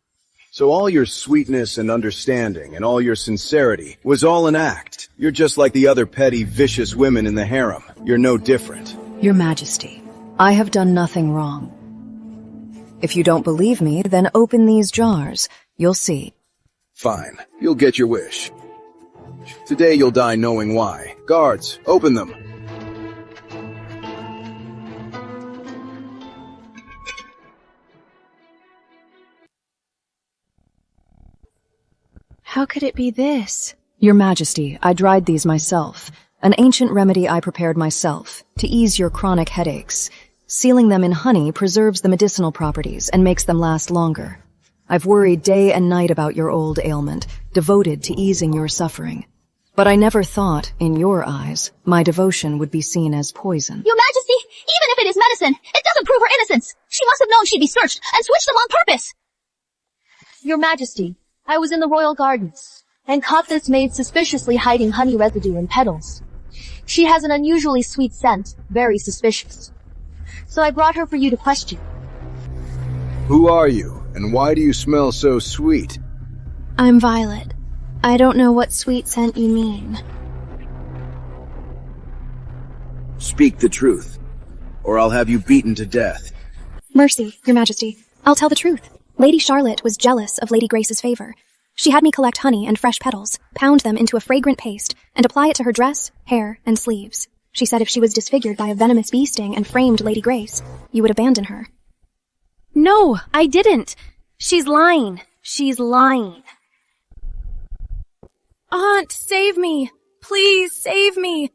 So all your sweetness and understanding and all your sincerity was all an act. You're just like the other petty, vicious women in the harem. You're no different. Your Majesty, I have done nothing wrong. If you don't believe me, then open these jars. You'll see. Fine. You'll get your wish. Today you'll die knowing why. Guards, open them. How could it be this? Your Majesty, I dried these myself. An ancient remedy I prepared myself to ease your chronic headaches. Sealing them in honey preserves the medicinal properties and makes them last longer. I've worried day and night about your old ailment, devoted to easing your suffering. But I never thought, in your eyes, my devotion would be seen as poison. Your Majesty, even if it is medicine, it doesn't prove her innocence. She must have known she'd be searched and switched them on purpose. Your Majesty, I was in the royal gardens and caught this maid suspiciously hiding honey residue in petals. She has an unusually sweet scent, very suspicious. So I brought her for you to question. Who are you, and why do you smell so sweet? I'm Violet. I don't know what sweet scent you mean. Speak the truth, or I'll have you beaten to death. Mercy, Your Majesty. I'll tell the truth. Lady Charlotte was jealous of Lady Grace's favor. She had me collect honey and fresh petals, pound them into a fragrant paste, and apply it to her dress, hair, and sleeves. She said if she was disfigured by a venomous bee sting and framed Lady Grace, you would abandon her. No, I didn't. She's lying. She's lying. Aunt, save me. Please, save me.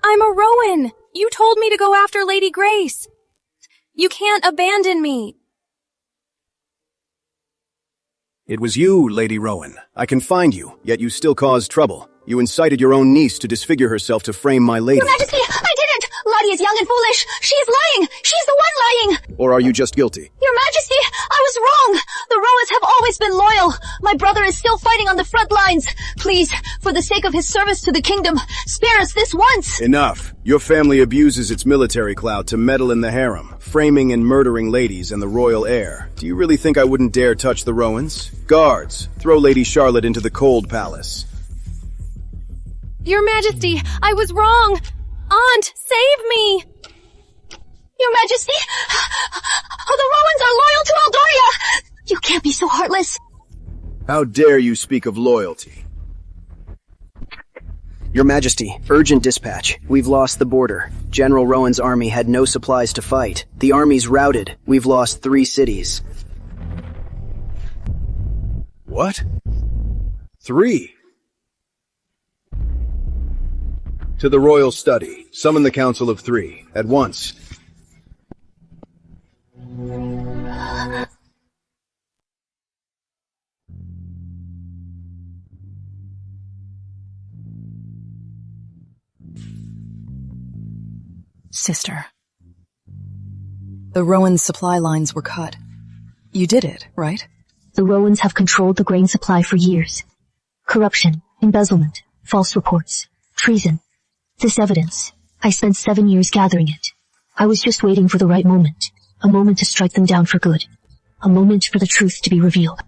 I'm a Rowan. You told me to go after Lady Grace. You can't abandon me. It was you, Lady Rowan. I can find you, yet you still caused trouble. You incited your own niece to disfigure herself to frame my lady. Your Majesty, I didn't! Lottie is young and foolish. She is lying. She's the one lying. Or are you just guilty? Your Majesty, I was wrong. The Rowans have always been loyal. My brother is still fighting on the front lines. Please, for the sake of his service to the kingdom, spare us this once. Enough. Your family abuses its military clout to meddle in the harem, framing and murdering ladies and the royal heir. Do you really think I wouldn't dare touch the Rowans? Guards, throw Lady Charlotte into the cold palace. Your Majesty, I was wrong. Aunt, save me. Your Majesty, the Rowans are loyal to Eldoria. You can't be so heartless. How dare you speak of loyalty? Your Majesty, urgent dispatch. We've lost the border. General Rowan's army had no supplies to fight. The army's routed. We've lost 3 cities. What? 3? To the royal study. Summon the Council of 3. At once. Sister. The Rowan's supply lines were cut. You did it, right? The Rowans have controlled the grain supply for years. Corruption, embezzlement, false reports, treason. This evidence, I spent 7 years gathering it. I was just waiting for the right moment. A moment to strike them down for good. A moment for the truth to be revealed.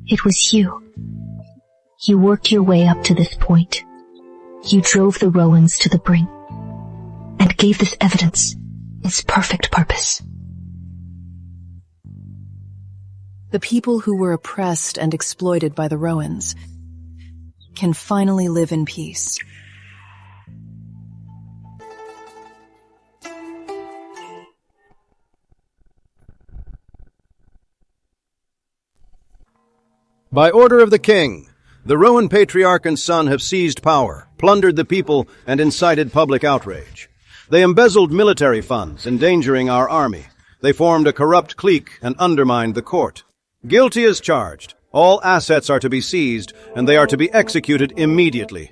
It was you. You worked your way up to this point. You drove the Rowans to the brink and gave this evidence its perfect purpose. The people who were oppressed and exploited by the Rowans can finally live in peace. By order of the king, the Rowan patriarch and son have seized power, plundered the people, and incited public outrage. They embezzled military funds, endangering our army. They formed a corrupt clique and undermined the court. Guilty as charged. All assets are to be seized, and they are to be executed immediately.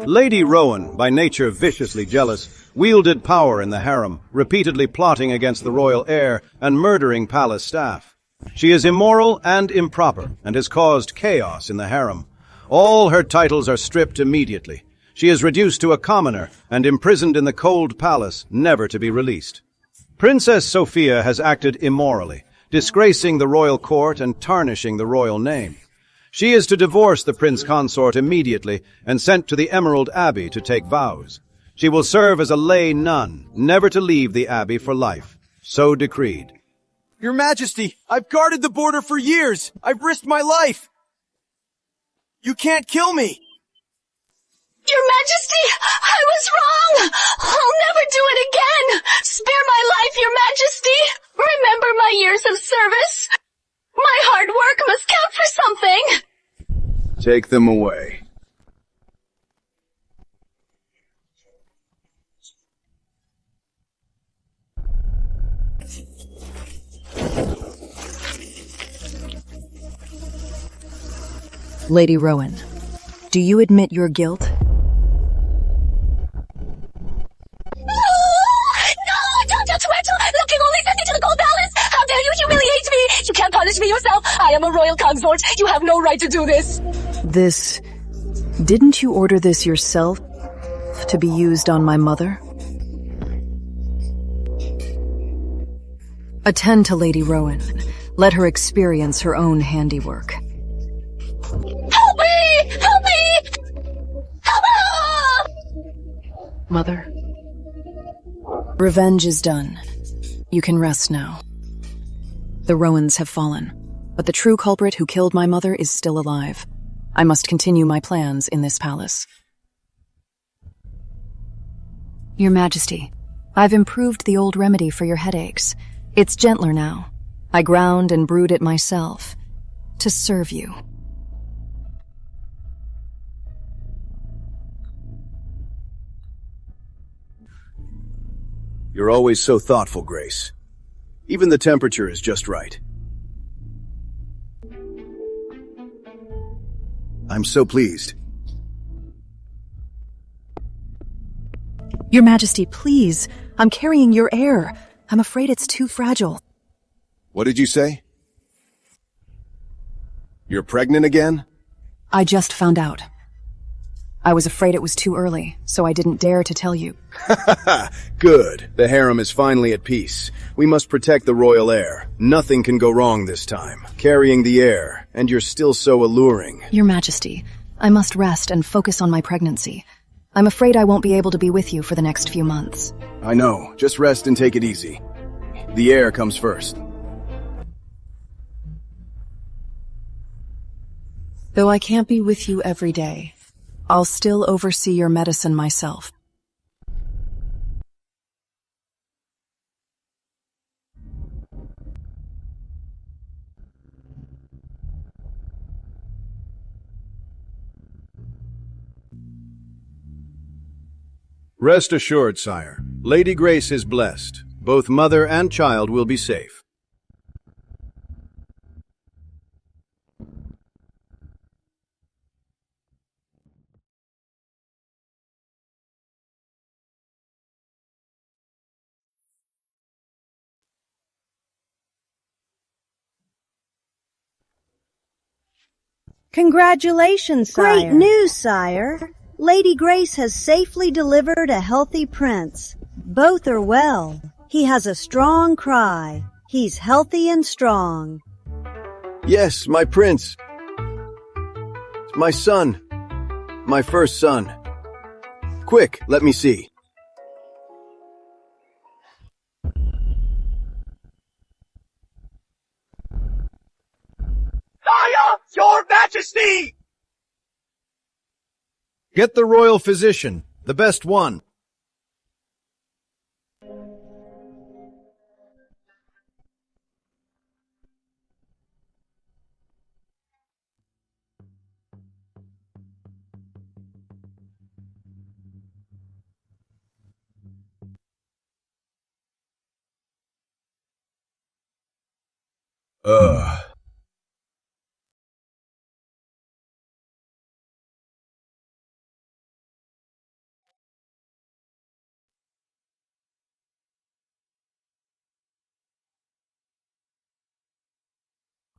Lady Rowan, by nature viciously jealous, wielded power in the harem, repeatedly plotting against the royal heir and murdering palace staff. She is immoral and improper, and has caused chaos in the harem. All her titles are stripped immediately. She is reduced to a commoner and imprisoned in the cold palace, never to be released. Princess Sophia has acted immorally, disgracing the royal court and tarnishing the royal name. She is to divorce the prince consort immediately and sent to the Emerald Abbey to take vows. She will serve as a lay nun, never to leave the abbey for life. So decreed. Your Majesty, I've guarded the border for years. I've risked my life. You can't kill me. Your Majesty, I was wrong. I'll never do it again. Spare my life, Your Majesty. Remember my years of service. My hard work must count for something. Take them away. Lady Rowan, do you admit your guilt? Looking only 52 gold balance! How dare you humiliate me! You can't punish me yourself! I am a royal consort! You have no right to do this! Didn't you order this yourself to be used on my mother? Attend to Lady Rowan. Let her experience her own handiwork. Help me! Help me! Help me! Mother? Revenge is done. You can rest now. The Rowans have fallen, but the true culprit who killed my mother is still alive. I must continue my plans in this palace. Your Majesty, I've improved the old remedy for your headaches. It's gentler now. I ground and brewed it myself to serve you. You're always so thoughtful, Grace. Even the temperature is just right. I'm so pleased. Your Majesty, please. I'm carrying your heir. I'm afraid it's too fragile. What did you say? You're pregnant again? I just found out. I was afraid it was too early, so I didn't dare to tell you. Good. The harem is finally at peace. We must protect the royal heir. Nothing can go wrong this time. Carrying the heir, and you're still so alluring. Your Majesty, I must rest and focus on my pregnancy. I'm afraid I won't be able to be with you for the next few months. I know. Just rest and take it easy. The heir comes first. Though I can't be with you every day, I'll still oversee your medicine myself. Rest assured, sire. Lady Grace is blessed. Both mother and child will be safe. Congratulations, sire. Great news, sire. Lady Grace has safely delivered a healthy prince. Both are well. He has a strong cry. He's healthy and strong. Yes, my prince. My son. My first son. Quick, let me see. Sire, your majesty! Get the royal physician, the best one.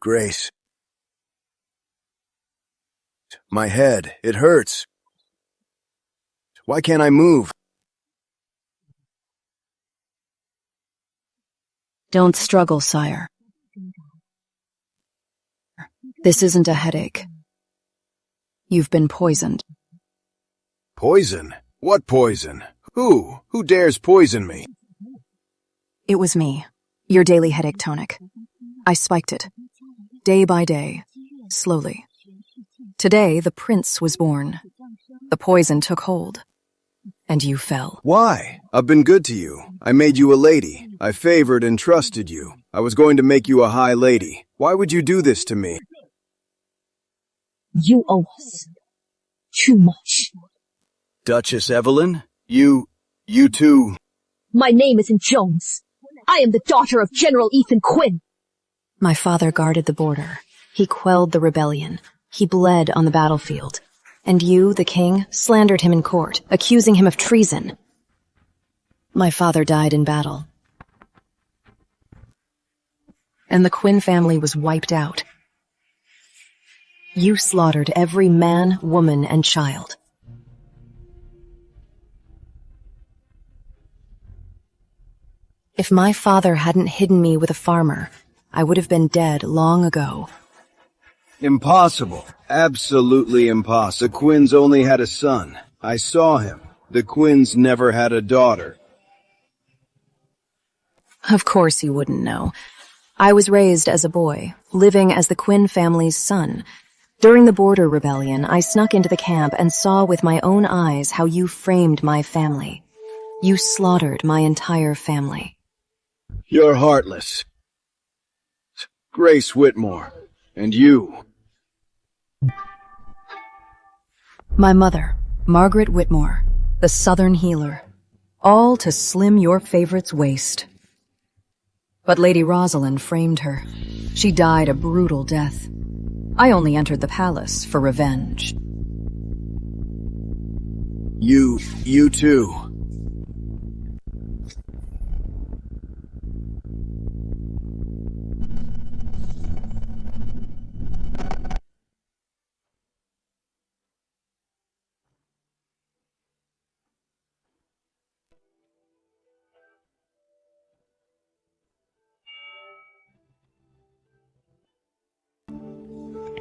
Grace. My head, it hurts. Why can't I move? Don't struggle, sire. This isn't a headache. You've been poisoned. Poison? What poison? Who? Who dares poison me? It was me, your daily headache tonic. I spiked it, day by day, slowly. Today, the prince was born. The poison took hold, and you fell. Why? I've been good to you. I made you a lady. I favored and trusted you. I was going to make you a high lady. Why would you do this to me? You owe us too much. Duchess Evelyn? You too. My name isn't Jones. I am the daughter of General Ethan Quinn. My father guarded the border. He quelled the rebellion. He bled on the battlefield. And you, the king, slandered him in court, accusing him of treason. My father died in battle. And the Quinn family was wiped out. You slaughtered every man, woman, and child. If my father hadn't hidden me with a farmer, I would have been dead long ago. Impossible. Absolutely impossible. The Quinns only had a son. I saw him. The Quinns never had a daughter. Of course you wouldn't know. I was raised as a boy, living as the Quinn family's son. During the border rebellion, I snuck into the camp and saw with my own eyes how you framed my family. You slaughtered my entire family. You're heartless. Grace Whitmore. And you. My mother, Margaret Whitmore, the Southern healer. All to slim your favorite's waist. But Lady Rosalind framed her. She died a brutal death. I only entered the palace for revenge. You too.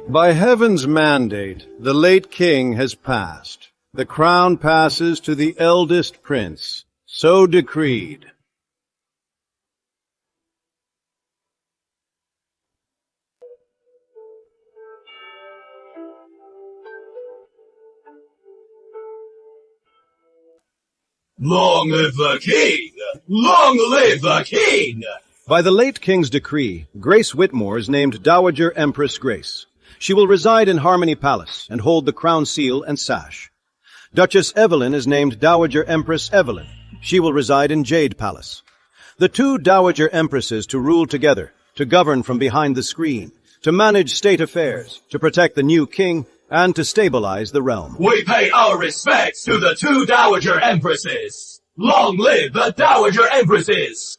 By heaven's mandate, the late king has passed. The crown passes to the eldest prince. So decreed. Long live the king! Long live the king! By the late king's decree, Grace Whitmore is named Dowager Empress Grace. She will reside in Harmony Palace and hold the crown seal and sash. Duchess Evelyn is named Dowager Empress Evelyn. She will reside in Jade Palace. The two Dowager Empresses to rule together, to govern from behind the screen, to manage state affairs, to protect the new king, and to stabilize the realm. We pay our respects to the two Dowager Empresses. Long live the Dowager Empresses!